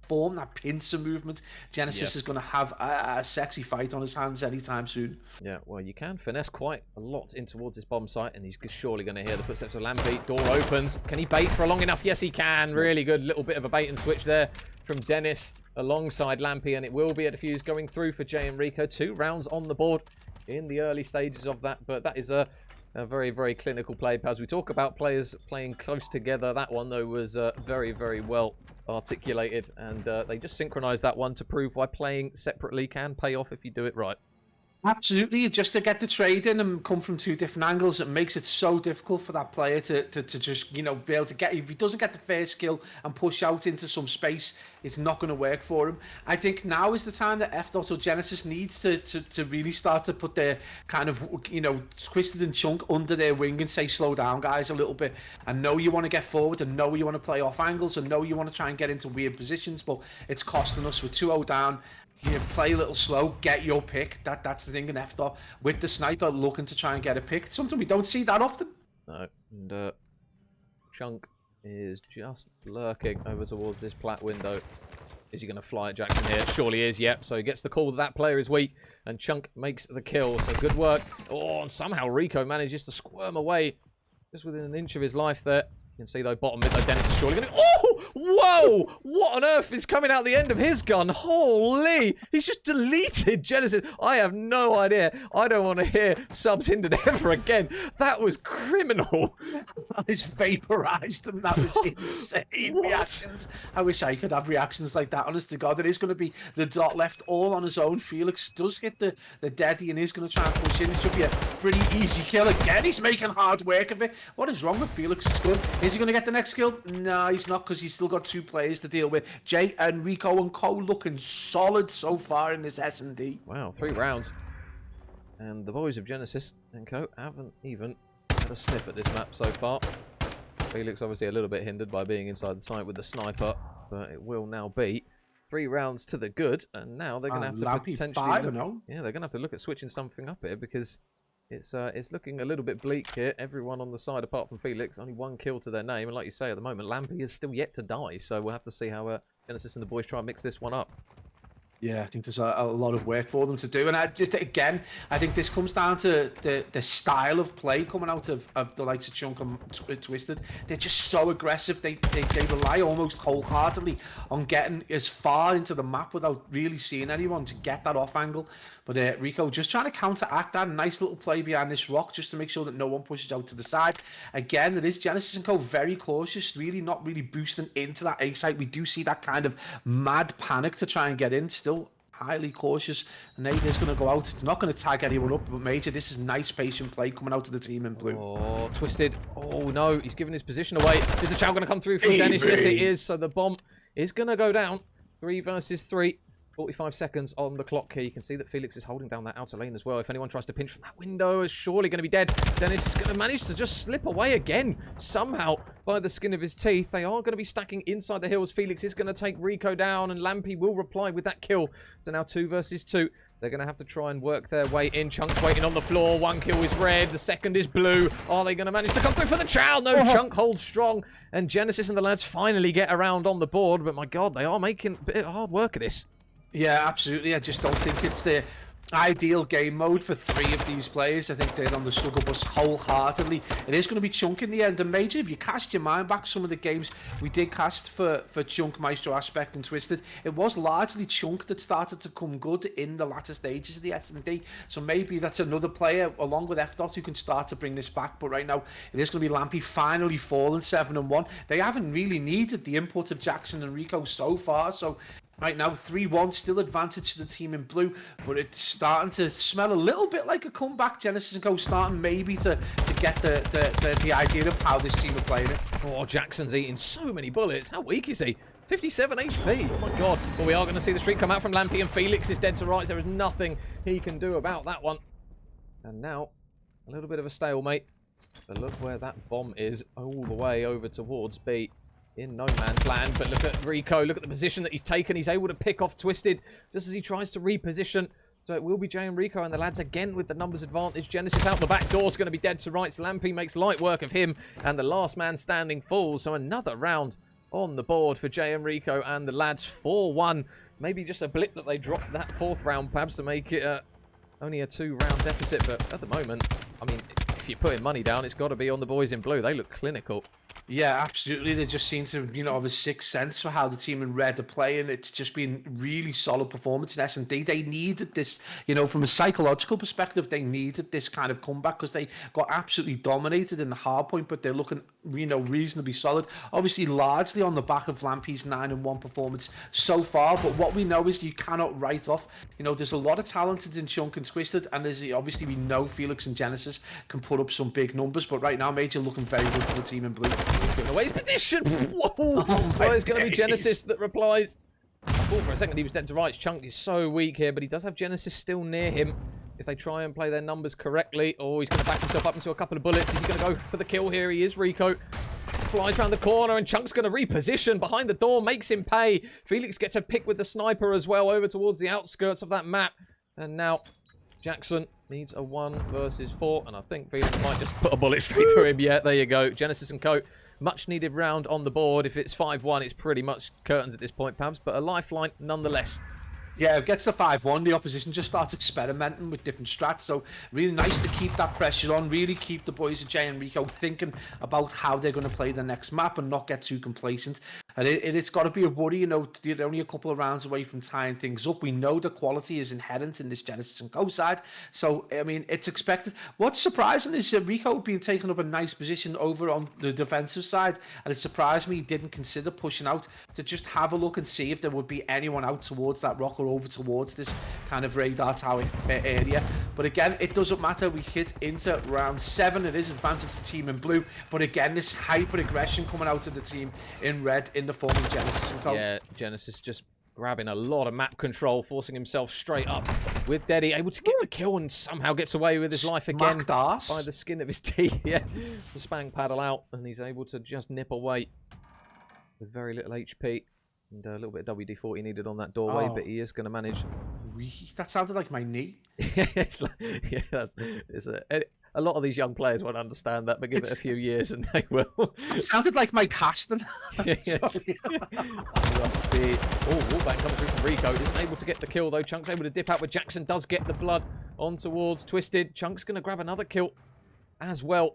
form, that pincer movement, Genesis is going to have a sexy fight on his hands anytime soon. Yeah, well, you can finesse quite a lot in towards this bomb site, and he's surely going to hear the footsteps of Lampy. Door opens. Can he bait for long enough? Yes, he can. Really good little bit of a bait and switch there from Dennis alongside Lampy, and it will be a defuse going through for JnRico. 2 rounds on the board in the early stages of that, but that is a very, very clinical play. As we talk about players playing close together, that one, though, was very, very well articulated, and they just synchronized that one to prove why playing separately can pay off if you do it right. Absolutely, just to get the trade in and come from 2 different angles, it makes it so difficult for that player to just, you know, be able to get, if he doesn't get the first kill and push out into some space, it's not going to work for him. I think now is the time that F-Dot or Genesis needs to really start to put their kind of, you know, Twisted and Chunk under their wing and say, slow down, guys, a little bit. I know you want to get forward, and know you want to play off angles, and know you want to try and get into weird positions, but it's costing us. We're 2-0 down. You play a little slow, get your pick. That's the thing in F-Dot. With the sniper looking to try and get a pick. It's something we don't see that often. No, and Chunk is just lurking over towards this plat window. Is he going to fly at Jackson here? Surely is, yep. So he gets the call that that player is weak, and Chunk makes the kill. So good work. Oh, and somehow Rico manages to squirm away just within an inch of his life there. You can see, though, bottom mid, though, Dennis is surely going to... Oh! Whoa! What on earth is coming out the end of his gun? Holy! He's just deleted Genesis. I have no idea. I don't want to hear subs hindered ever again. That was criminal. He's vaporized them. That was insane reactions. I wish I could have reactions like that. Honest to God, it is going to be the dot left all on his own. Felix does hit the deadie and is going to try and push in. It should be a pretty easy kill. Again, he's making hard work of it. What is wrong with Felix's gun? Is he going to get the next kill? No, he's not, because he's still got 2 players to deal with. JnRico and Co looking solid so far in this S&D. Wow, 3 rounds. And the boys of Genesis and Co haven't even had a sniff at this map so far. Felix obviously a little bit hindered by being inside the site with the sniper, but it will now be 3 rounds to the good, and now they're going to have to potentially they're going to have to look at switching something up here, because it's looking a little bit bleak here. Everyone on the side apart from Felix, only 1 kill to their name, and like you say, at the moment Lampy is still yet to die, so we'll have to see how Genesis and the boys try and mix this one up. Yeah, I think there's a lot of work for them to do. And I think this comes down to the style of play coming out of the likes of Chunk and Twisted. They're just so aggressive. They rely almost wholeheartedly on getting as far into the map without really seeing anyone to get that off angle. But Rico just trying to counteract that. Nice little play behind this rock just to make sure that no one pushes out to the side. Again, it is Genesis and Co very cautious, really not really boosting into that A site. We do see that kind of mad panic to try and get in. Still highly cautious. And Nate is going to go out. It's not going to tag anyone up, but Major, this is nice patient play coming out to the team in blue. Oh, Twisted. Oh no, he's giving his position away. Is the chow going to come through from Dennis? Yes, it is. So the bomb is going to go down. 3 versus 3. 45 seconds on the clock here. You can see that Felix is holding down that outer lane as well. If anyone tries to pinch from that window, is surely going to be dead. Dennis is going to manage to just slip away again. Somehow, by the skin of his teeth, they are going to be stacking inside the hills. Felix is going to take Rico down, and Lampy will reply with that kill. So now 2 versus 2. They're going to have to try and work their way in. Chunk's waiting on the floor. 1 kill is red. The second is blue. Are they going to manage to come through for the chow? No, Chunk holds strong. And Genesis and the lads finally get around on the board. But my God, they are making a bit of hard work of this. Yeah, absolutely. I just don't think it's the ideal game mode for 3 of these players. I think they're on the struggle bus wholeheartedly. It is going to be Chunk in the end. And Major, if you cast your mind back, some of the games we did cast for Chunk, Maestro Aspect and Twisted, it was largely Chunk that started to come good in the latter stages of the S&D. So maybe that's another player along with F-Dot who can start to bring this back. But right now, it is going to be Lampy finally falling 7-1. They haven't really needed the input of Jackson and Rico so far. So right now, 3-1, still advantage to the team in blue, but it's starting to smell a little bit like a comeback. Genesis and Co starting maybe to get the idea of how this team are playing it. Oh, Jackson's eating so many bullets. How weak is he? 57 HP. Oh my God. But we are going to see the streak come out from Lampy, and Felix is dead to rights. There is nothing he can do about that one. And now, a little bit of a stalemate. But look where that bomb is, all the way over towards B. In no man's land, but look at Rico. Look at the position that he's taken. He's able to pick off Twisted just as he tries to reposition. So it will be JnRico and the lads again with the numbers advantage. Genesis out the back door is going to be dead to rights. Lampy makes light work of him, and the last man standing falls. So another round on the board for JnRico and the lads. 4-1. Maybe just a blip that they dropped that 4th round, perhaps, to make it only a 2-round deficit. But at the moment, I mean, if you're putting money down, it's got to be on the boys in blue. They look clinical. Yeah, absolutely. They just seem to, have a sixth sense for how the team in red are playing. It's just been really solid performance in S&D. They needed this, from a psychological perspective, they needed this kind of comeback because they got absolutely dominated in the hard point, but they're looking, reasonably solid. Obviously, largely on the back of Lampy's 9-1 performance so far, but what we know is you cannot write off. There's a lot of talented in Chunk and Twisted, and there's obviously we know Felix and Genesis can put up some big numbers, but right now, Major looking very good for the team in blue. Putting away his position. Whoa! Well, it's going to be Genesis that replies. I thought for a second he was dead to rights. Chunk is so weak here, but he does have Genesis still near him. If they try and play their numbers correctly. Oh, he's going to back himself up into a couple of bullets. Is he going to go for the kill here? He is. Rico flies around the corner, and Chunk's going to reposition behind the door, makes him pay. Felix gets a pick with the sniper as well over towards the outskirts of that map. And now Jackson needs a 1 versus 4, and I think Felix might just put a bullet straight through him. Yeah, there you go. Genesis and Co. Much needed round on the board. If it's 5-1, it's pretty much curtains at this point, Pabs, but a lifeline nonetheless. Yeah, it gets to 5-1. The opposition just starts experimenting with different strats. So really nice to keep that pressure on. Really keep the boys at JnRico thinking about how they're going to play the next map and not get too complacent. And it's got to be a worry, they're only a couple of rounds away from tying things up. We know the quality is inherent in this Genesis and Co side. So, I mean, it's expected. What's surprising is Rico being taken up a nice position over on the defensive side. And it surprised me he didn't consider pushing out to just have a look and see if there would be anyone out towards that rock or over towards this kind of radar tower area. But again, it doesn't matter. We hit into round 7. It is advantage to the team in blue. But again, this hyper aggression coming out of the team in red in the form of Genesis and Co. Yeah, Genesis just grabbing a lot of map control, forcing himself straight up with Deddy, able to get the kill and somehow gets away with his life again by the skin of his teeth. Yeah, the spang paddle out, and he's able to just nip away with very little HP. And a little bit of WD-40 needed on that doorway, but he is going to manage. That sounded like my knee. It's a lot of these young players won't understand that, but give it a few years and they will. It sounded like my casting. Rusty. Oh, wallbang coming through from Rico. Isn't able to get the kill though. Chunk's able to dip out, but Jackson does get the blood on towards Twisted. Chunk's going to grab another kill as well.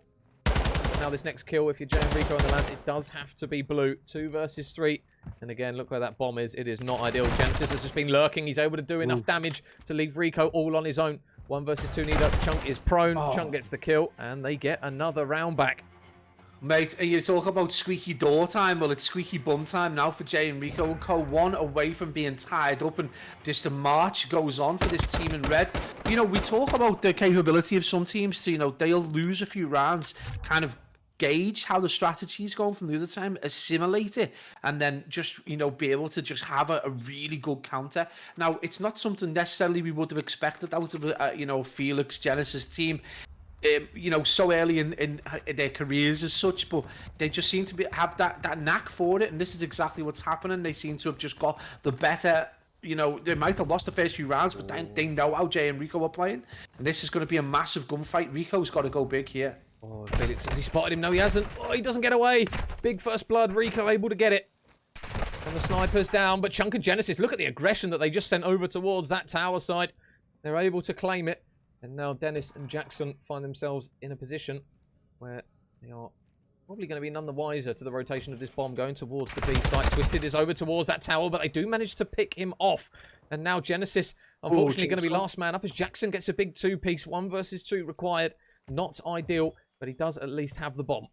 Now this next kill, if you're JnRico and the lads, it does have to be blue. 2 versus 3. And again, look where that bomb is. It is not ideal. Genesis has just been lurking. He's able to do enough damage to leave Rico all on his own. 1 versus 2 neither. Chunk is prone. Chunk gets the kill, and they get another round back. Mate, you talk about squeaky door time. Well, it's squeaky bum time now for JnRico and Co. 1 away from being tied up, and just the march goes on for this team in red. We talk about the capability of some teams to, they'll lose a few rounds, kind of gauge how the strategy is going from the other time, assimilate it, and then just be able to just have a really good counter. Now, it's not something necessarily we would have expected out of Felix Genesis team, so early in their careers as such, but they just seem to have that knack for it, and this is exactly what's happening. They seem to have just got the better. They might have lost the first few rounds, but they know how JnRico are playing, and this is going to be a massive gunfight. Rico's got to go big here. Oh, Felix, has he spotted him? No, he hasn't. Oh, he doesn't get away. Big first blood. Rico able to get it. And the sniper's down, but Chunk and Genesis, look at the aggression that they just sent over towards that tower side. They're able to claim it. And now Dennis and Jackson find themselves in a position where they are probably going to be none the wiser to the rotation of this bomb going towards the B site. Twisted is over towards that tower, but they do manage to pick him off. And now Genesis, unfortunately, going to be last man up as Jackson gets a big 2-piece. 1 versus 2 required. Not ideal, but he does at least have the bomb.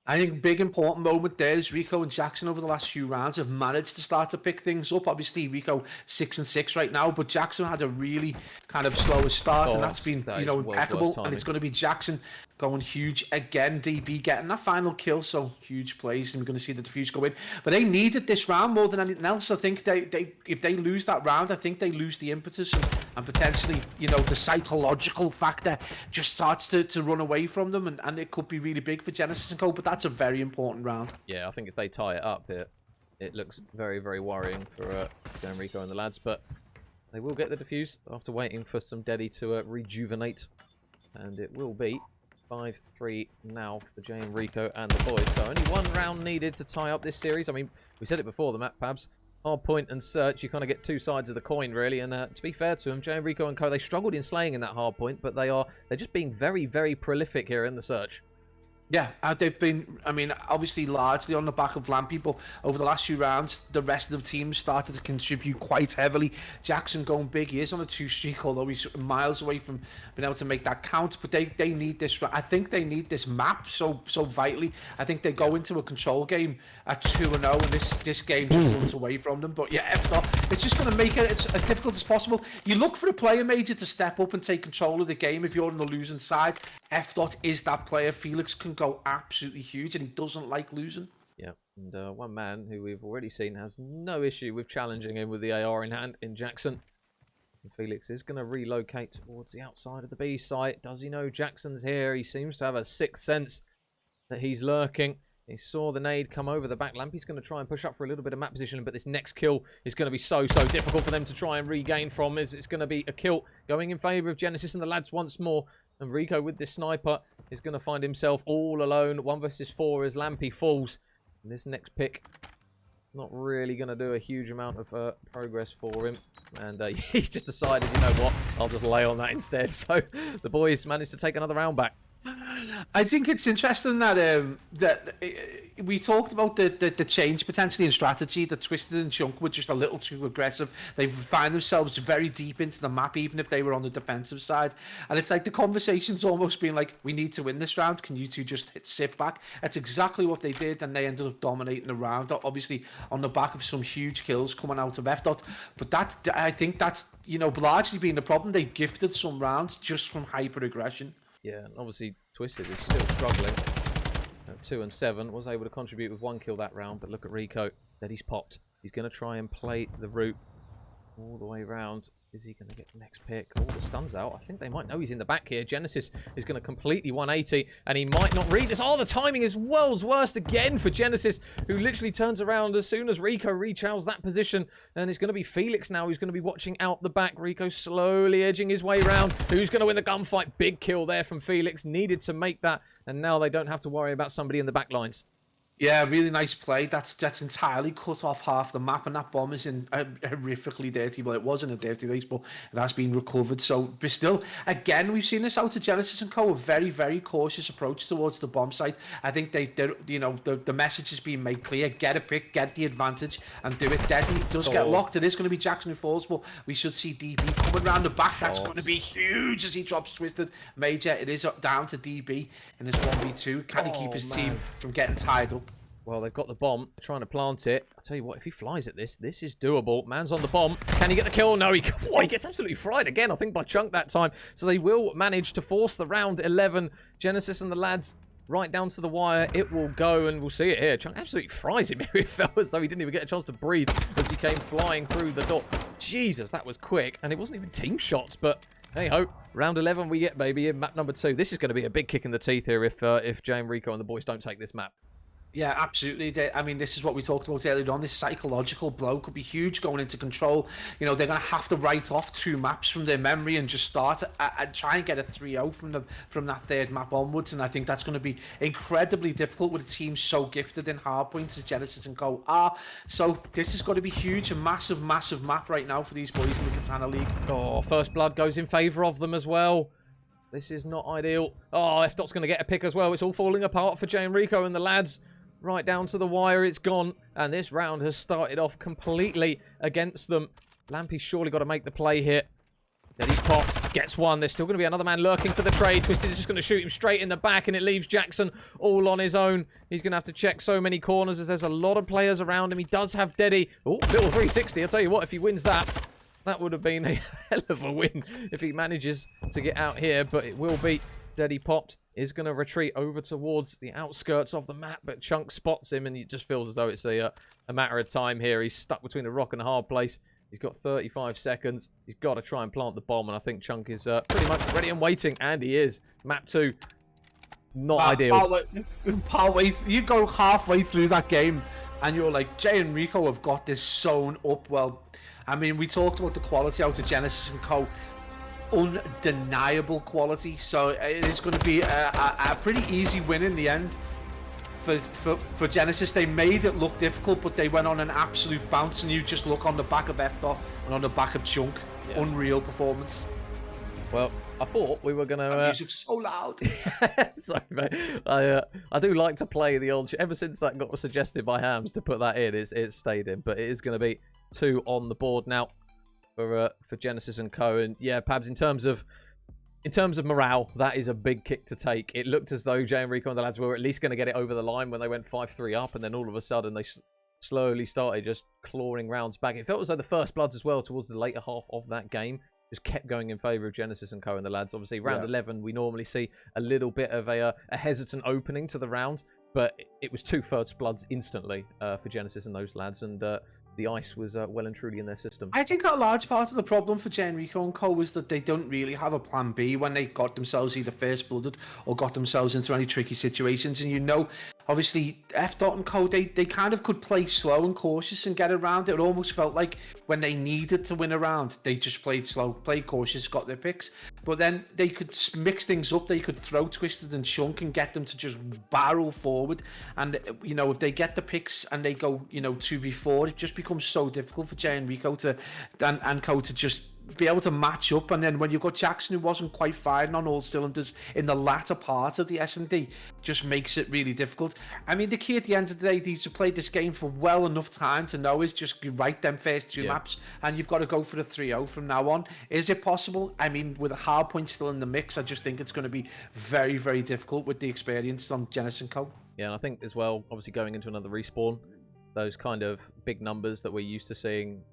I think a big important moment there is Rico and Jackson over the last few rounds have managed to start to pick things up. Obviously, Rico 6-6 right now, but Jackson had a really kind of slower start, and that's been impeccable. And it's going to be Jackson going huge again. DB getting that final kill, so huge plays, and we're going to see the defuse go in. But they needed this round more than anything else. I think if they lose that round, I think they lose the impetus and potentially, the psychological factor just starts to run away from them, and it could be really big for Genesis and Co. But that's a very important round. Yeah, I think if they tie it up, it looks very, very worrying for JnRico and the lads. But they will get the defuse after waiting for some Deddy to rejuvenate, and it will be 5-3 now for JnRico and the boys. So only one round needed to tie up this series. I mean, we said it before, the map, Pabs. Hard point and search, you kind of get two sides of the coin, really. And to be fair to them, JnRico and co, they struggled in slaying in that hard point, but they're just being very, very prolific here in the search. Yeah, they've been, I mean, obviously largely on the back of Lampy, but over the last few rounds, the rest of the team started to contribute quite heavily. Jackson going big, he is on a 2-streak, although he's miles away from being able to make that count, but they need this, I think they need this map so vitally. I think they go into a control game at 2-0, and this game just runs away from them. But yeah, if not, it's just going to make it as difficult as possible. You look for a player, Major, to step up and take control of the game if you're on the losing side. F. is that player. Felix can go absolutely huge, and he doesn't like losing. Yeah, and one man who we've already seen has no issue with challenging him with the AR in hand in Jackson. And Felix is going to relocate towards the outside of the B site. Does he know Jackson's here? He seems to have a sixth sense that he's lurking. He saw the nade come over the back. Lampy's going to try and push up for a little bit of map position, but this next kill is going to be so difficult for them to try and regain from. It's going to be a kill going in favour of Genesis and the lads once more. And Rico with this sniper is going to find himself all alone. 1 versus 4 as Lampy falls. And this next pick, not really going to do a huge amount of progress for him. And he's just decided, you know what, I'll just lay on that instead. So the boys managed to take another round back. I think it's interesting that we talked about the change potentially in strategy, that Twisted and Chunk were just a little too aggressive. They find themselves very deep into the map, even if they were on the defensive side. And it's like the conversation's almost been like, we need to win this round. Can you two just sit back? That's exactly what they did, and they ended up dominating the round, obviously on the back of some huge kills coming out of F. But I think that's, you know, largely been the problem. They gifted some rounds just from hyper aggression. Yeah, and obviously Twisted is still struggling. 2 and 7, was able to contribute with 1 kill that round, but look at Rico that he's popped. He's going to try and play the route all the way around. Is he going to get the next pick? All the stuns out. I think they might know he's in the back here. Genesis is going to completely 180, and he might not read this. Oh, the timing is world's worst again for Genesis, who literally turns around as soon as Rico rechows that position. And it's going to be Felix now who's going to be watching out the back. Rico slowly edging his way around. Who's going to win the gunfight? Big kill there from Felix. Needed to make that, and now they don't have to worry about somebody in the back lines. Yeah, really nice play. That's entirely cut off half the map, and that bomb is in a horrifically dirty. Well, it wasn't a dirty place, but it has been recovered. So, but still, again, we've seen this out of Genesis and Co. A very, very cautious approach towards the bomb site. I think you know, the message has been made clear: get a pick, get the advantage, and do it. Deadly does get locked. It is going to be Jackson who falls, but we should see DB coming around the back. That's going to be huge as he drops Twisted. Major, it is down to DB in his 1v2. Can he keep his team from getting tied up? Well, they've got the bomb, trying to plant it. I'll tell you what, if he flies at this is doable. Man's on the bomb. Can he get the kill? No, he gets absolutely fried again, I think, by Chunk that time. So they will manage to force the round 11. Genesis and the lads right down to the wire. It will go, and we'll see it here. Chunk absolutely fries him. It felt as though he didn't even get a chance to breathe as he came flying through the door. Jesus, that was quick. And it wasn't even team shots, but hey ho. Round 11 we get, baby, in map number 2. This is going to be a big kick in the teeth here if JnRico and the boys don't take this map. Yeah, absolutely. I mean, this is what we talked about earlier on. This psychological blow could be huge going into control. You know, they're going to have to write off 2 maps from their memory and just start and try and get a 3-0 from that 3rd map onwards. And I think that's going to be incredibly difficult with a team so gifted in hard points as Genesis and Co are. So this is going to be huge. A massive, massive map right now for these boys in the Katana League. Oh, first blood goes in favour of them as well. This is not ideal. Oh, F. going to get a pick as well. It's all falling apart for JnRico and the lads. Right down to the wire, it's gone. And this round has started off completely against them. Lampy's surely got to make the play here. Then he's popped, gets one. There's still going to be another man lurking for the trade. Twisted is just going to shoot him straight in the back, and it leaves Jackson all on his own. He's going to have to check so many corners as there's a lot of players around him. He does have Deddy. Oh, little 360. I'll tell you what, if he wins that, that would have been a hell of a win if he manages to get out here. But it will be Deddy popped. Is going to retreat over towards the outskirts of the map, but Chunk spots him, and it just feels as though it's a matter of time here. He's stuck between a rock and a hard place. He's got 35 seconds. He's got to try and plant the bomb, and I think Chunk is pretty much ready and waiting, and he is. Map 2, not ideal. You go halfway through that game, and you're like, JnRico have got this sewn up well. I mean, we talked about the quality out of Genesis and Co. undeniable quality. So it is going to be a pretty easy win in the end for Genesis. They made it look difficult, but they went on an absolute bounce, and you just look on the back of F-Dot and on the back of Chunk. Yeah. Unreal performance. Well, I thought we were going to... music's so loud. Sorry, mate. I do like to play the old... Ever since that got suggested by Hams to put that in, it stayed in. But it is going to be 2 on the board now for Genesis and Co. And yeah, Pabs, in terms of morale, that is a big kick to take. It looked as though JnRico and the lads were at least going to get it over the line when they went 5-3 up, and then all of a sudden they slowly started just clawing rounds back. It felt as though the first bloods as well towards the later half of that game just kept going in favour of Genesis and Co. and the lads. Obviously, round 11, we normally see a little bit of a hesitant opening to the round, but it was 2 first bloods instantly for Genesis and those lads, and the ice was well and truly in their system. I think a large part of the problem for JnRico and Co was that they don't really have a plan B when they got themselves either first blooded or got themselves into any tricky situations. And you know, obviously, F-Dot and Co, they kind of could play slow and cautious and get around it. It almost felt like when they needed to win a round, they just played slow, played cautious, got their picks. But then they could mix things up. They could throw Twisted and Chunk and get them to just barrel forward. And, you know, if they get the picks and they go, you know, 2v4, it just becomes so difficult for JnRico and Co to just be able to match up. And then when you've got Jackson, who wasn't quite firing on all cylinders in the latter part of the S&D, just makes it really difficult. I mean, the key at the end of the day, these have played this game for well enough time to know is just write them first 2 maps, and you've got to go for the 3-0 from now on. Is it possible? I mean, with a hard point still in the mix, I just think it's going to be very, very difficult with the experience on Genesis and Co. Yeah, and I think as well, obviously going into another respawn, those kind of big numbers that we're used to seeing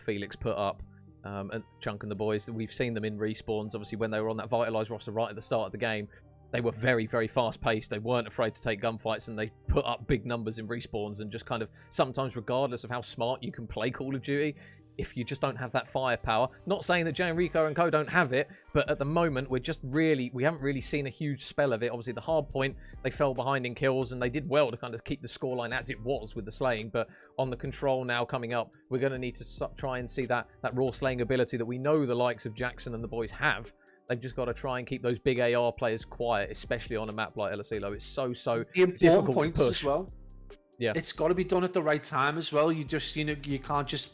Felix put up, and Chunk and the boys, we've seen them in respawns. Obviously, when they were on that Vitalized roster right at the start of the game, they were very, very fast-paced. They weren't afraid to take gunfights, and they put up big numbers in respawns. And just kind of, sometimes regardless of how smart you can play Call of Duty, if you just don't have that firepower, not saying that JnRico and Co don't have it, but at the moment we haven't really seen a huge spell of it. Obviously the hard point, they fell behind in kills, and they did well to kind of keep the scoreline as it was with the slaying. But on the control now coming up, we're going to need to try and see that raw slaying ability that we know the likes of Jackson and the boys have. They've just got to try and keep those big AR players quiet, especially on a map like El Asilo. It's so difficult points to push as well. Yeah, it's got to be done at the right time as well. You just, you know, you can't just.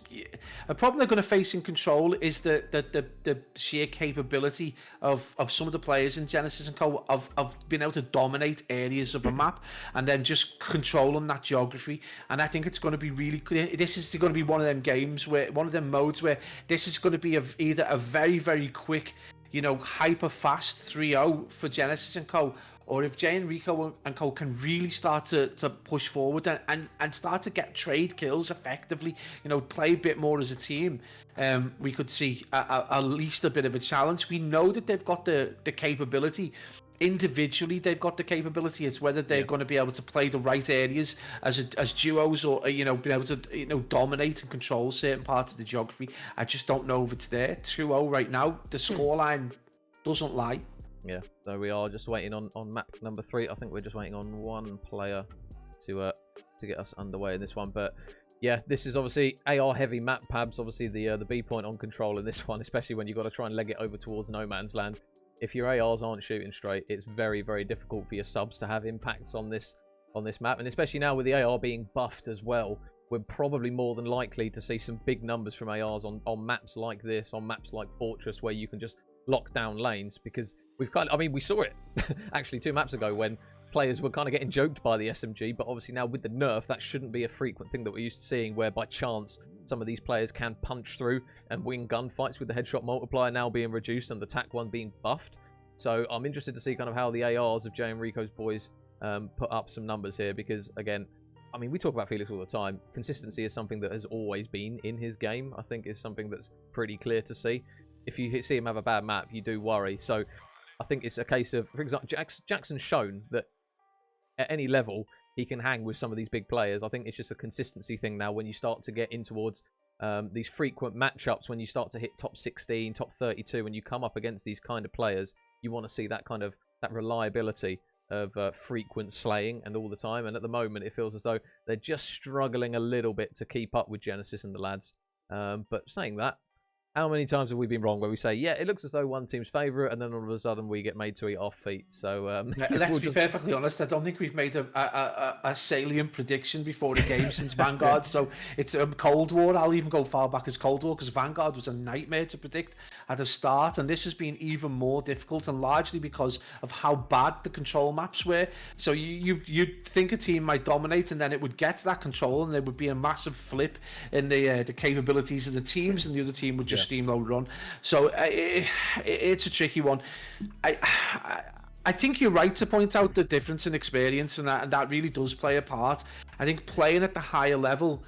A problem they're going to face in Control is the sheer capability of some of the players in Genesis and Co of being able to dominate areas of a map and then just controlling that geography. And I think it's going to be really. This is going to be one of them games where one of them modes where this is going to be either a very, very quick, you know, hyper fast 3-0 for Genesis and Co, or if JnRico and Co can really start to push forward and start to get trade kills effectively, you know, play a bit more as a team, we could see at least a bit of a challenge. We know that they've got the capability. Individually, they've got the capability. It's whether they're going to be able to play the right areas as duos, or, you know, be able to, you know, dominate and control certain parts of the geography. I just don't know if it's there. 2-0 right now. The scoreline doesn't lie. Yeah, so we are just waiting on map number 3. I think we're just waiting on one player to get us underway in this one. But yeah, this is obviously AR heavy map, Pabs. Obviously the B point on Control in this one, especially when you've got to try and leg it over towards no man's land. If your ARs aren't shooting straight, it's very, very difficult for your subs to have impacts on this map. And especially now with the AR being buffed as well, we're probably more than likely to see some big numbers from ARs on maps like this, on maps like Fortress, where you can just lock down lanes. Because we saw it actually 2 maps ago when players were kind of getting joked by the SMG, but obviously now with the nerf, that shouldn't be a frequent thing that we're used to seeing, where by chance some of these players can punch through and win gunfights with the headshot multiplier now being reduced and the TAC 1 being buffed. So I'm interested to see kind of how the ARs of JnRico's boys put up some numbers here, because again, I mean, we talk about Felix all the time. Consistency is something that has always been in his game. I think is something that's pretty clear to see. If you see him have a bad map, you do worry. So I think it's a case of, for example, Jackson's shown that at any level he can hang with some of these big players. I think it's just a consistency thing now. When you start to get in towards these frequent matchups, when you start to hit top 16, top 32, when you come up against these kind of players, you want to see that kind of reliability of frequent slaying and all the time. And at the moment, it feels as though they're just struggling a little bit to keep up with Genesis and the lads. But saying that, How many times have we been wrong where we say, yeah, it looks as though one team's favourite, and then all of a sudden we get made to eat off feet? So let's be perfectly honest. I don't think we've made a salient prediction before the game since Vanguard. So it's Cold War. I'll even go far back as Cold War, because Vanguard was a nightmare to predict at the start, and this has been even more difficult, and largely because of how bad the control maps were. So you'd think a team might dominate, and then it would get to that control, and there would be a massive flip in the capabilities of the teams, and the other team would just steamroll run. So it's a tricky one. I think you're right to point out the difference in experience, and that really does play a part. I think playing at the higher level,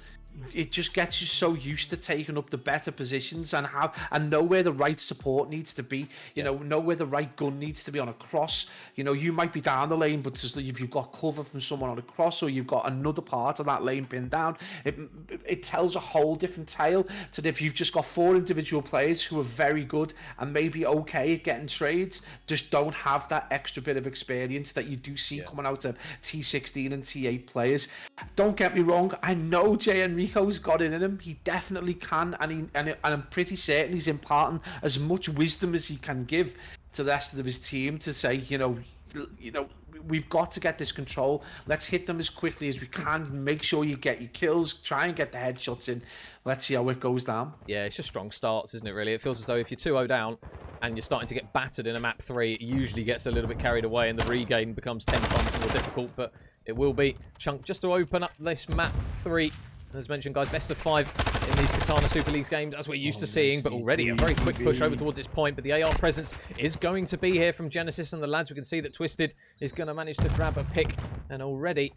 it just gets you so used to taking up the better positions and know where the right support needs to be. You know where the right gun needs to be on a cross. You know, you might be down the lane, but if you've got cover from someone on a cross, or you've got another part of that lane pinned down, it tells a whole different tale to if you've just got 4 individual players who are very good and maybe okay at getting trades, just don't have that extra bit of experience that you do see coming out of T16 and T8 players. Don't get me wrong, I know JnRico's got it in him. He definitely can, and I'm pretty certain he's imparting as much wisdom as he can give to the rest of his team to say, you know, we've got to get this control. Let's hit them as quickly as we can. Make sure you get your kills. Try and get the headshots in. Let's see how it goes down. Yeah, it's just strong starts, isn't it, really? It feels as though if you're 2-0 down and you're starting to get battered in a map 3, it usually gets a little bit carried away and the regain becomes 10 times more difficult. But it will be Chunk just to open up this map 3. As mentioned, guys, best of 5 in these Katana Super Leagues games, as we're used to seeing, but already a very quick push over towards this point. But the AR presence is going to be here from Genesis and the lads. We can see that Twisted is going to manage to grab a pick, and already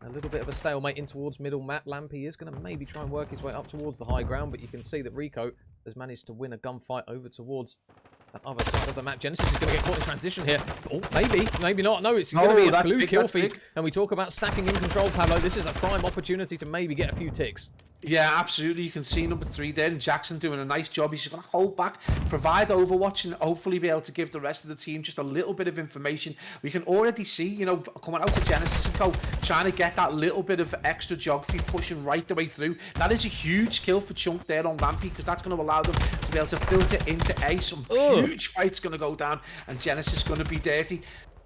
a little bit of a stalemate in towards middle map. Lampy is going to maybe try and work his way up towards the high ground, but you can see that Rico has managed to win a gunfight over towards that other side of the map. Genesis is going to get caught in transition here. Oh, maybe not. No, it's going to be a blue kill feed. And we talk about stacking in control, Pablo. This is a prime opportunity to maybe get a few ticks. Yeah, absolutely. You can see number 3 there, and Jackson doing a nice job. He's just going to hold back, provide overwatch, and hopefully be able to give the rest of the team just a little bit of information. We can already see, you know, coming out of Genesis and Co, trying to get that little bit of extra geography, pushing right the way through. That is a huge kill for Chunk there on Lampy, because that's going to allow them to be able to filter into A. Some huge fights going to go down, and Genesis is going to be dirty.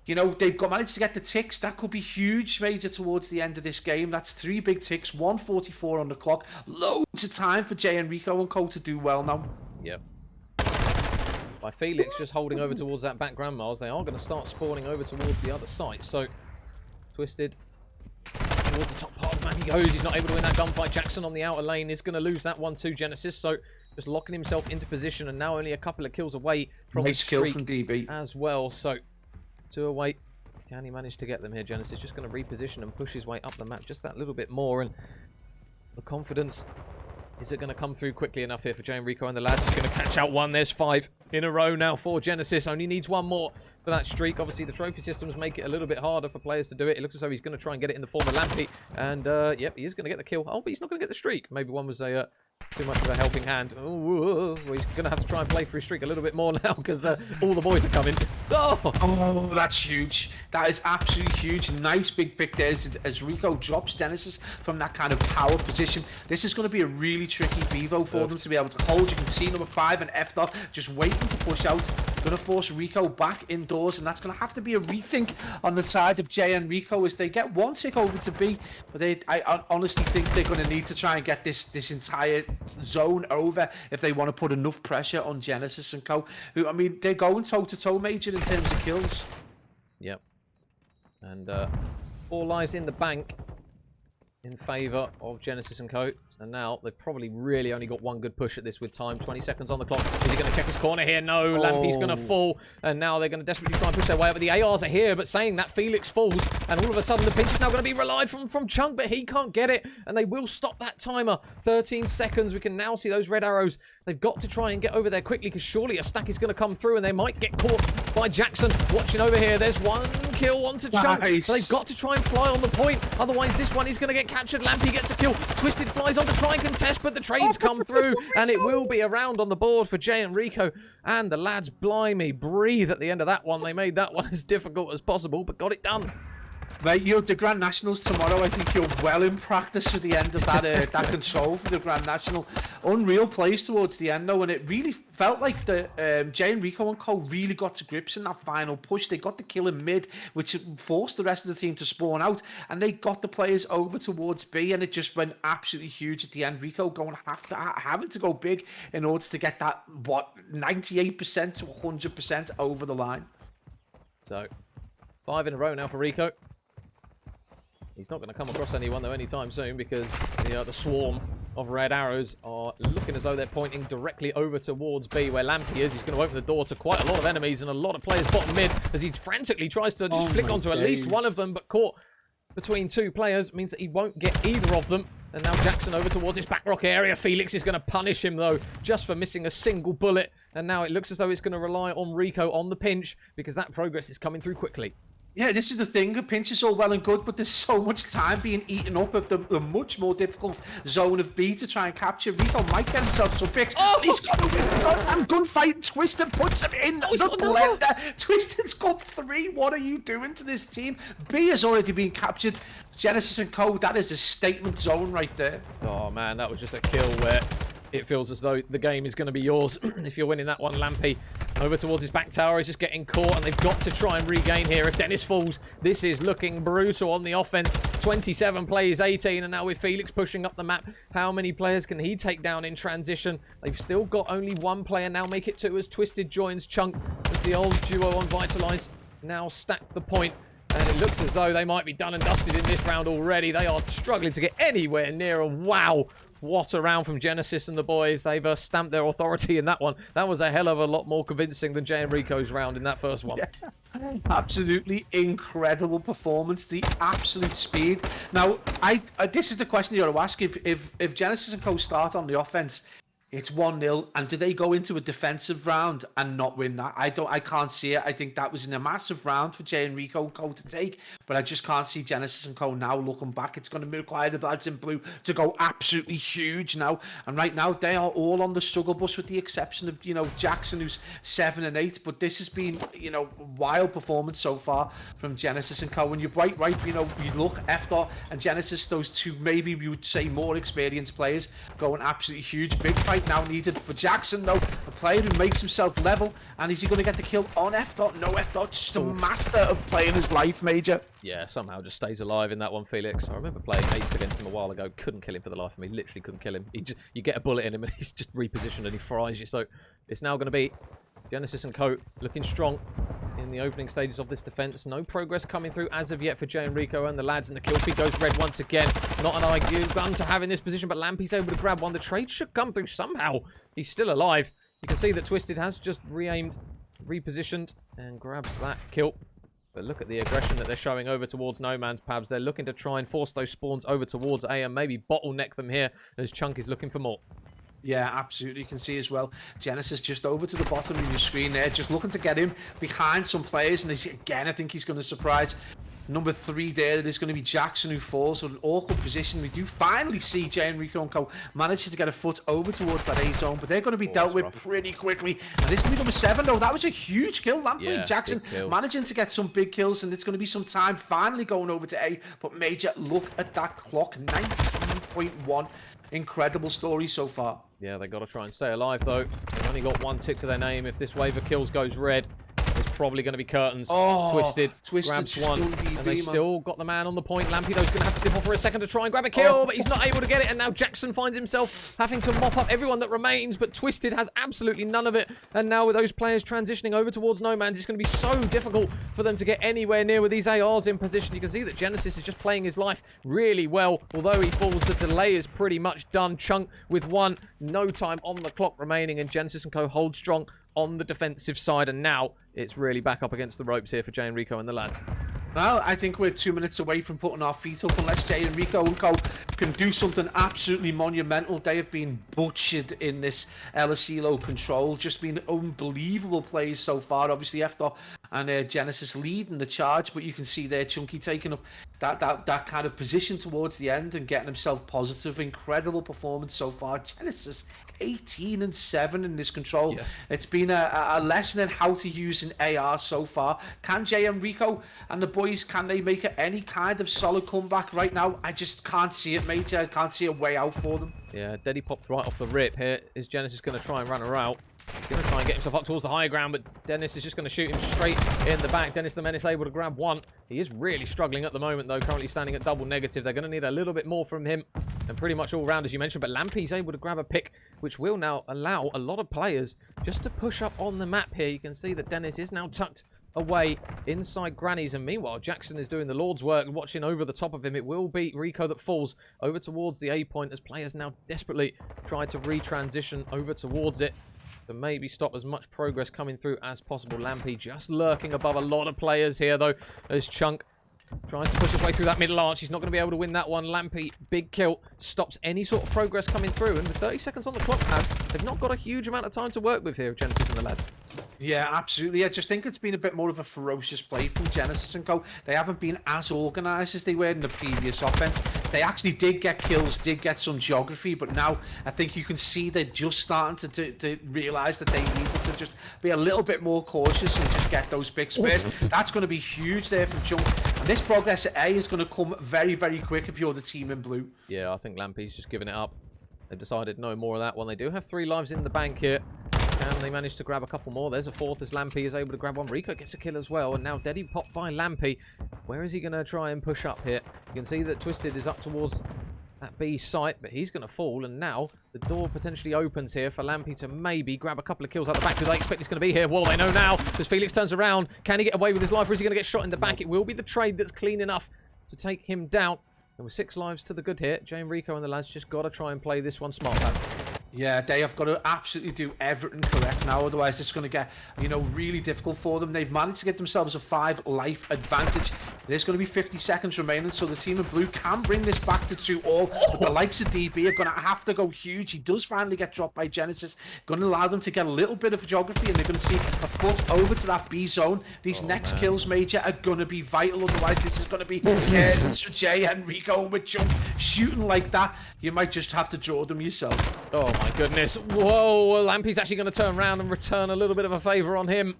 You know, they've managed to get the ticks. That could be huge, Major, towards the end of this game. That's 3 big ticks, 1:44 on the clock. Loads of time for JnRico and Co to do well now. Yep. By Felix just holding over towards that background, Mars, they are going to start spawning over towards the other side. So, Twisted towards the top part of the map he goes. He's not able to win that gunfight. Jackson on the outer lane is going to lose that 1-2 Genesis. So, just locking himself into position, and now only a couple of kills away from his streak kill from DB as well. So, 2 away. Can he manage to get them here? Genesis just going to reposition and push his way up the map just that little bit more. And the confidence, is it going to come through quickly enough here for JnRico and the lads? He's going to catch out one. There's 5 in a row now for Genesis. Only needs 1 more for that streak. Obviously, the trophy systems make it a little bit harder for players to do it. It looks as though he's going to try and get it in the form of Lampy. And, yep, he is going to get the kill. Oh, but he's not going to get the streak. Maybe one was a... too much of a helping hand. Oh, he's going to have to try and play for his streak a little bit more now, because all the boys are coming. Oh, that's huge. That is absolutely huge. Nice big pick there as Rico drops Genesis from that kind of power position. This is going to be a really tricky Vivo for them to be able to hold. You can see number 5 and F just waiting to push out. Going to force Rico back indoors, and that's going to have to be a rethink on the side of JnRico as they get 1 tick over to B. But I honestly think they're going to need to try and get this entire zone over if they want to put enough pressure on Genesis and Co. Who, I mean, they're going toe-to-toe, Major, in terms of kills. Yep. And 4 lives in the bank in favour of Genesis and Co. And now they've probably really only got 1 good push at this with time. 20 seconds on the clock. Is he going to check his corner here? No. Lampy's going to fall. And now they're going to desperately try and push their way up. But the ARs are here. But saying that, Felix falls. And all of a sudden, the pinch is now going to be relied from Chunk. But he can't get it. And they will stop that timer. 13 seconds. We can now see those red arrows. They've got to try and get over there quickly, because surely a stack is going to come through. And they might get caught by Jackson. Watching over here. There's 1 kill onto Chunk. Nice. But they've got to try and fly on the point. Otherwise, this one is going to get captured. Lampy gets a kill. Twisted flies on to try and contest. But the trades come through, and it will be a round on the board for JnRico. And the lads, blimey, breathe at the end of that one. They made that one as difficult as possible, but got it done. Right, you're the Grand Nationals tomorrow. I think you're well in practice for the end of that that control for the Grand National. Unreal plays towards the end though, and it really felt like the JnRico and co really got to grips in that final push. They got the kill in mid, which forced the rest of the team to spawn out, and they got the players over towards B, and it just went absolutely huge at the end. Rico having to go big in order to get that 98% to 100% over the line. So 5 in a row now for Rico. He's not going to come across anyone, though, anytime soon, because the swarm of red arrows are looking as though they're pointing directly over towards B, where Lampy is. He's going to open the door to quite a lot of enemies and a lot of players bottom mid, as he frantically tries to just flick onto at least one of them, but caught between 2 players means that he won't get either of them. And now Jackson over towards his back rock area. Felix is going to punish him, though, just for missing a single bullet. And now it looks as though it's going to rely on Rico on the pinch, because that progress is coming through quickly. Yeah, this is the thing. The pinch is all well and good, but there's so much time being eaten up of the much more difficult zone of B to try and capture. Rico might get himself some picks. Oh! He's got a gunfight. Twisted puts him in the blender. Twisted's got 3. What are you doing to this team? B has already been captured. Genesis and Co, that is a statement zone right there. Oh, man, that was just a kill where it feels as though the game is going to be yours if you're winning that one. Lampy over towards his back tower. He's just getting caught, and they've got to try and regain here. If Dennis falls, this is looking brutal on the offense. 27 plays, 18, and now with Felix pushing up the map, how many players can he take down in transition? They've still got only 1 player, now make it 2 as Twisted joins Chunk, as the old duo on Vitalize now stack the point. And it looks as though they might be done and dusted in this round already. They are struggling to get anywhere near a wow. What a round from Genesis and the boys. They've stamped their authority in that one. That was a hell of a lot more convincing than JnRico's round in that first one. Yeah. Absolutely incredible performance. The absolute speed. Now, this is the question you got to ask. If Genesis and Co start on the offense, it's 1-0, and do they go into a defensive round and not win that? I can't see it. I think that was in a massive round for JnRico and Co to take, but I just can't see Genesis and Co now looking back. It's going to require the lads in blue to go absolutely huge now, and right now they are all on the struggle bus, with the exception of Jackson, who's 7 and 8. But this has been wild performance so far from Genesis and Co. When you're right, you look Eftor and Genesis, those 2 maybe we would say more experienced players, going absolutely huge. Big fight now needed for Jackson, though, a player who makes himself level. And is he going to get the kill on Eftor? No, Eftor, just a master of playing his life, Major. Yeah, somehow just stays alive in that one, Felix. I remember playing Ace against him a while ago. Couldn't kill him for the life of me. Literally couldn't kill him. You get a bullet in him and he's just repositioned and he fries you. So it's now going to be Genesis and Co looking strong in the opening stages of this defense. No progress coming through as of yet for JnRico and the lads, and the kill feed goes red once again. Not an ideal gun to have in this position, but Lampy's able to grab one. The trade should come through somehow. He's still alive. You can see that Twisted has just re-aimed, repositioned, and grabs that kill. But look at the aggression that they're showing over towards No Man's Pabs. They're looking to try and force those spawns over towards A and maybe bottleneck them here, as Chunk is looking for more. Yeah, absolutely. You can see as well, Genesis just over to the bottom of your screen there, just looking to get him behind some players. And again, I think he's going to surprise. Number 3 there, it is going to be Jackson, who falls to an awkward position. We do finally see JnRico and Co manages to get a foot over towards that A zone, but they're going to be dealt with pretty quickly. And this is going to be number 7, though. That was a huge kill. Lampy and Jackson managing to get some big kills, and it's going to be some time finally going over to A. But Major, look at that clock, 19.1. Incredible story so far. Yeah, they got to try and stay alive, though. They've only got 1 tick to their name. If this wave of kills goes red, it's probably going to be curtains. Twisted grabs one, and they still got the man on the point. Lampy, though's going to have to dip off for a second to try and grab a kill, but he's not able to get it. And now Jackson finds himself having to mop up everyone that remains, but Twisted has absolutely none of it. And now with those players transitioning over towards No Man's, it's going to be so difficult for them to get anywhere near with these ARs in position. You can see that Genesis is just playing his life really well. Although he falls, the delay is pretty much done. Chunk with 1, no time on the clock remaining, and Genesis and Co hold strong on the defensive side, and now it's really back up against the ropes here for JnRico and the lads. Well, I think we're 2 minutes away from putting our feet up, unless JnRico and Co can do something absolutely monumental. They have been butchered in this El Asilo control. Just been unbelievable plays so far. Obviously, Eftor and Genesis leading the charge. But you can see there Chunky taking up that kind of position towards the end and getting himself positive. Incredible performance so far. Genesis 18-7 in this control. Yeah. It's been a lesson in how to use an AR so far. Can JnRico and the boys, can they make any kind of solid comeback right now? I just can't see it, mate. I can't see a way out for them. Yeah, Deddy popped right off the rip here. Is Genesis going to try and run her out? He's going to try and get himself up towards the higher ground, but Dennis is just going to shoot him straight in the back. Dennis the Menace able to grab one. He is really struggling at the moment, though, currently standing at double negative. They're going to need a little bit more from him, and pretty much all round, as you mentioned. But Lampy's able to grab a pick, which will now allow a lot of players just to push up on the map here. You can see that Dennis is now tucked away inside Granny's, and meanwhile Jackson is doing the Lord's work, watching over the top of him. It will be Rico that falls over towards the A point as players now desperately try to retransition over towards it to maybe stop as much progress coming through as possible. Lampy just lurking above a lot of players here, though, as Chunk trying to push his way through that middle arch. He's not going to be able to win that one. Lampy, big kill, stops any sort of progress coming through. And with 30 seconds on the clock, they've not got a huge amount of time to work with here, Genesis and the lads. Yeah, absolutely. I just think it's been a bit more of a ferocious play from Genesis and Co. They haven't been as organised as they were in the previous offense. They actually did get kills, did get some geography, but now I think you can see they're just starting to realise that they needed to just be a little bit more cautious and just get those picks first. That's going to be huge there from Chunk. And this progress at A is going to come very, very quick if you're the team in blue. Yeah, I think Lampy's just giving it up. They've decided no more of that one. They do have 3 lives in the bank here. And they managed to grab a couple more. There's a 4th as Lampy is able to grab one. Rico gets a kill as well. And now Deddy popped by Lampy. Where is he going to try and push up here? You can see that Twisted is up towards that B site, but he's going to fall. And now the door potentially opens here for Lampy to maybe grab a couple of kills out the back. Do they expect he's going to be here? Well, they know now, because Felix turns around. Can he get away with his life, or is he going to get shot in the back? It will be the trade that's clean enough to take him down. And with 6 lives to the good here, JnRico and the lads just got to try and play this one smart, lads. Yeah, they have got to absolutely do everything correct now, otherwise it's going to get, you know, really difficult for them. They've managed to get themselves a 5 life advantage. There's going to be 50 seconds remaining, so the team in blue can bring this back to 2-all. But the likes of DB are going to have to go huge. He does finally get dropped by Genesis. Going to allow them to get a little bit of geography, and they're going to see a foot over to that B zone. These next kills, Major, are going to be vital. Otherwise, this is going to be curtains for JnRico, and with Chunk shooting like that, you might just have to draw them yourself. Oh my goodness. Whoa, Lampy's actually going to turn around and return a little bit of a favour on him.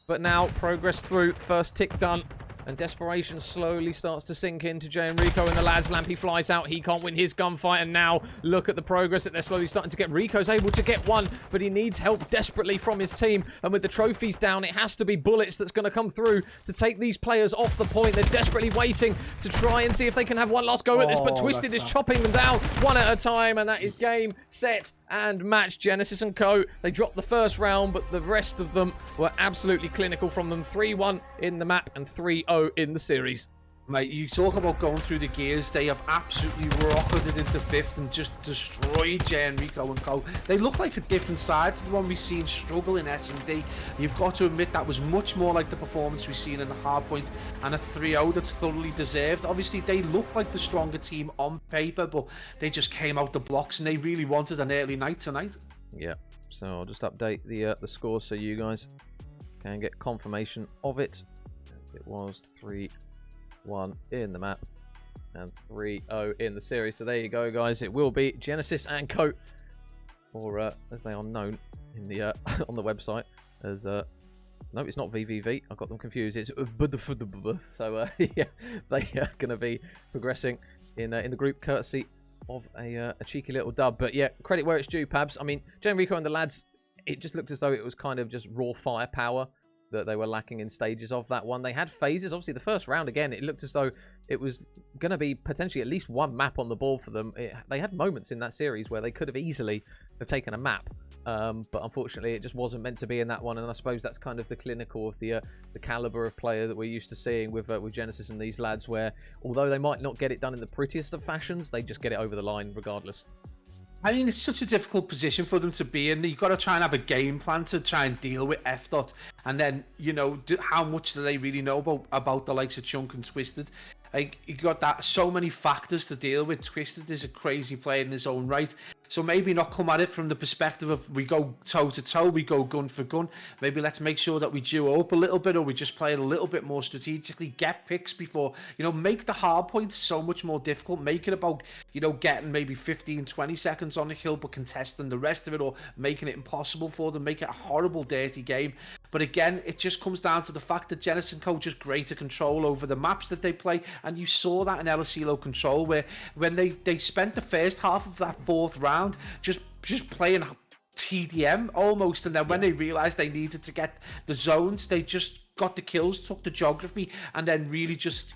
But now, progress through. First tick done. And desperation slowly starts to sink into JnRico and the lads. Lampy flies out. He can't win his gunfight. And now, look at the progress that they're slowly starting to get. Rico's able to get one, but he needs help desperately from his team. And with the trophies down, it has to be Bullets that's going to come through to take these players off the point. They're desperately waiting to try and see if they can have one last go at this. But Twisted is chopping them down one at a time. And that is game, set, and match. Genesis and Co. They dropped the first round, but the rest of them were absolutely clinical from them. 3-1 in the map and 3-0 in the series. Mate, you talk about going through the gears. They have absolutely rocketed into 5th and just destroyed JnRico and Co. They look like a different side to the one we've seen struggle in S&D. You've got to admit that was much more like the performance we've seen in the hardpoint, and a 3-0 that's thoroughly deserved. Obviously, they look like the stronger team on paper, but they just came out the blocks and they really wanted an early night tonight. Yeah, so I'll just update the scores so you guys can get confirmation of it. It was 3-1 in the map and 3-0 in the series. So there you go, guys. It will be Genesis and Co, or as they are known in the on the website as no, it's not VVV. I got them confused. It's so yeah, they are going to be progressing in the group courtesy of a cheeky little dub. But yeah, credit where it's due, Pabs. I mean, JnRico and the lads, it just looked as though it was kind of just raw firepower that they were lacking in stages of that one. They had phases. Obviously, the first round, again, it looked as though it was going to be potentially at least one map on the board for them. They had moments in that series where they could have easily have taken a map. But unfortunately, it just wasn't meant to be in that one. And I suppose that's kind of the clinical of the caliber of player that we're used to seeing with Genesis and these lads, where although they might not get it done in the prettiest of fashions, they just get it over the line regardless. I mean, it's such a difficult position for them to be in. You've got to try and have a game plan to try and deal with F dot, and then, you know, how much do they really know about the likes of Chunk and Twisted? Like, you got that, so many factors to deal with. Twisted is a crazy player in his own right. So maybe not come at it from the perspective of we go toe to toe, we go gun for gun. Maybe let's make sure that we duo up a little bit, or we just play it a little bit more strategically, get picks before, make the hard points so much more difficult. Make it about, getting maybe 15, 20 seconds on the hill, but contesting the rest of it, or making it impossible for them, make it a horrible, dirty game. But again, it just comes down to the fact that JnRico just greater control over the maps that they play. And you saw that in LSELO Control, where when they spent the first half of that fourth round just playing TDM almost. And then when they realized they needed to get the zones, they just got the kills, took the geography, and then really just,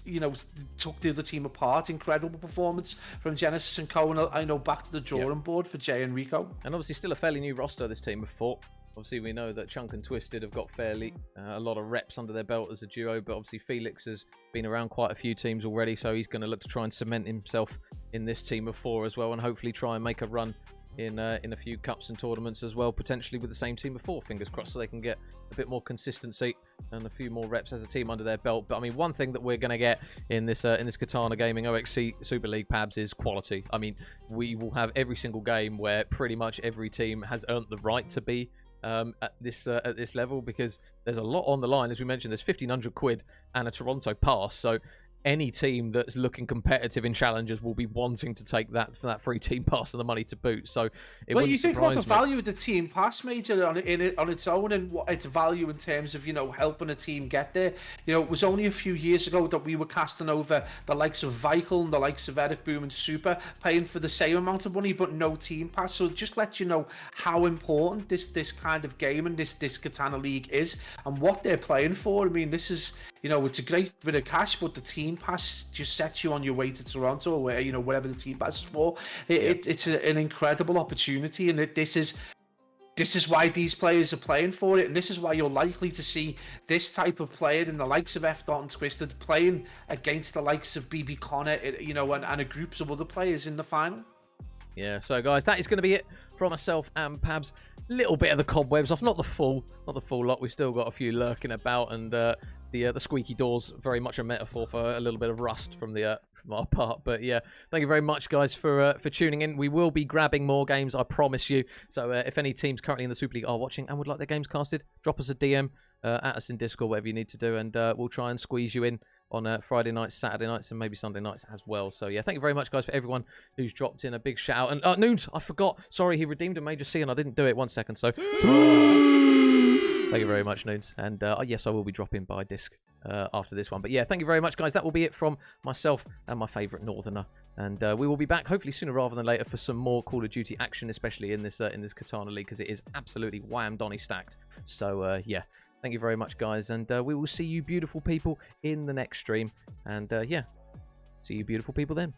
took the other team apart. Incredible performance from JnRico. And I know back to the drawing board for JnRico. And obviously still a fairly new roster this team of 4. Obviously, we know that Chunk and Twisted have got fairly a lot of reps under their belt as a duo, but obviously Felix has been around quite a few teams already, so he's going to look to try and cement himself in this team of 4 as well, and hopefully try and make a run in a few cups and tournaments as well, potentially with the same team of 4. Fingers crossed, so they can get a bit more consistency and a few more reps as a team under their belt. But I mean, one thing that we're going to get in this Katana Gaming OXC Super League, Pabs, is quality. I mean, we will have every single game where pretty much every team has earned the right to be at this level, because there's a lot on the line. As we mentioned, there's 1,500 quid and a Toronto pass, so any team that's looking competitive in challenges will be wanting to take that free team pass and the money to boot. So it well, you think about the me. value of the team pass, Major, on its own, and what its value in terms of helping a team get there. It was only a few years ago that we were casting over the likes of Vikel and the likes of Eric Boom and Super, paying for the same amount of money but no team pass. So it just lets you know how important this kind of game and this Katana League is, and what they're playing for. I mean, this is, it's a great bit of cash, but the team pass just sets you on your way to Toronto, or where, whatever the team pass is for. It's an incredible opportunity, and this is why these players are playing for it, and this is why you're likely to see this type of player in the likes of F. and Twisted playing against the likes of BB Connor, and a groups of other players in the final. Yeah, so guys, that is going to be it from myself and Pabs. Little bit of the cobwebs off, not the full lot. We've still got a few lurking about, and the squeaky doors, very much a metaphor for a little bit of rust from our part. But yeah, thank you very much, guys, for tuning in. We will be grabbing more games, I promise you. So if any teams currently in the Super League are watching and would like their games casted, drop us a DM, at us in Discord, whatever you need to do, and we'll try and squeeze you in on Friday nights, Saturday nights, and maybe Sunday nights as well. So yeah, thank you very much, guys, for everyone who's dropped in. A big shout out. And Noons, I forgot. Sorry, he redeemed a Major C and I didn't do it. 1 second. So thank you very much, Noons. And yes, I will be dropping by disc after this one. But yeah, thank you very much, guys. That will be it from myself and my favourite Northerner. And we will be back hopefully sooner rather than later for some more Call of Duty action, especially in this Katana League, because it is absolutely wham-donny stacked. So yeah. Thank you very much, guys, and we will see you beautiful people in the next stream. And yeah, see you beautiful people then.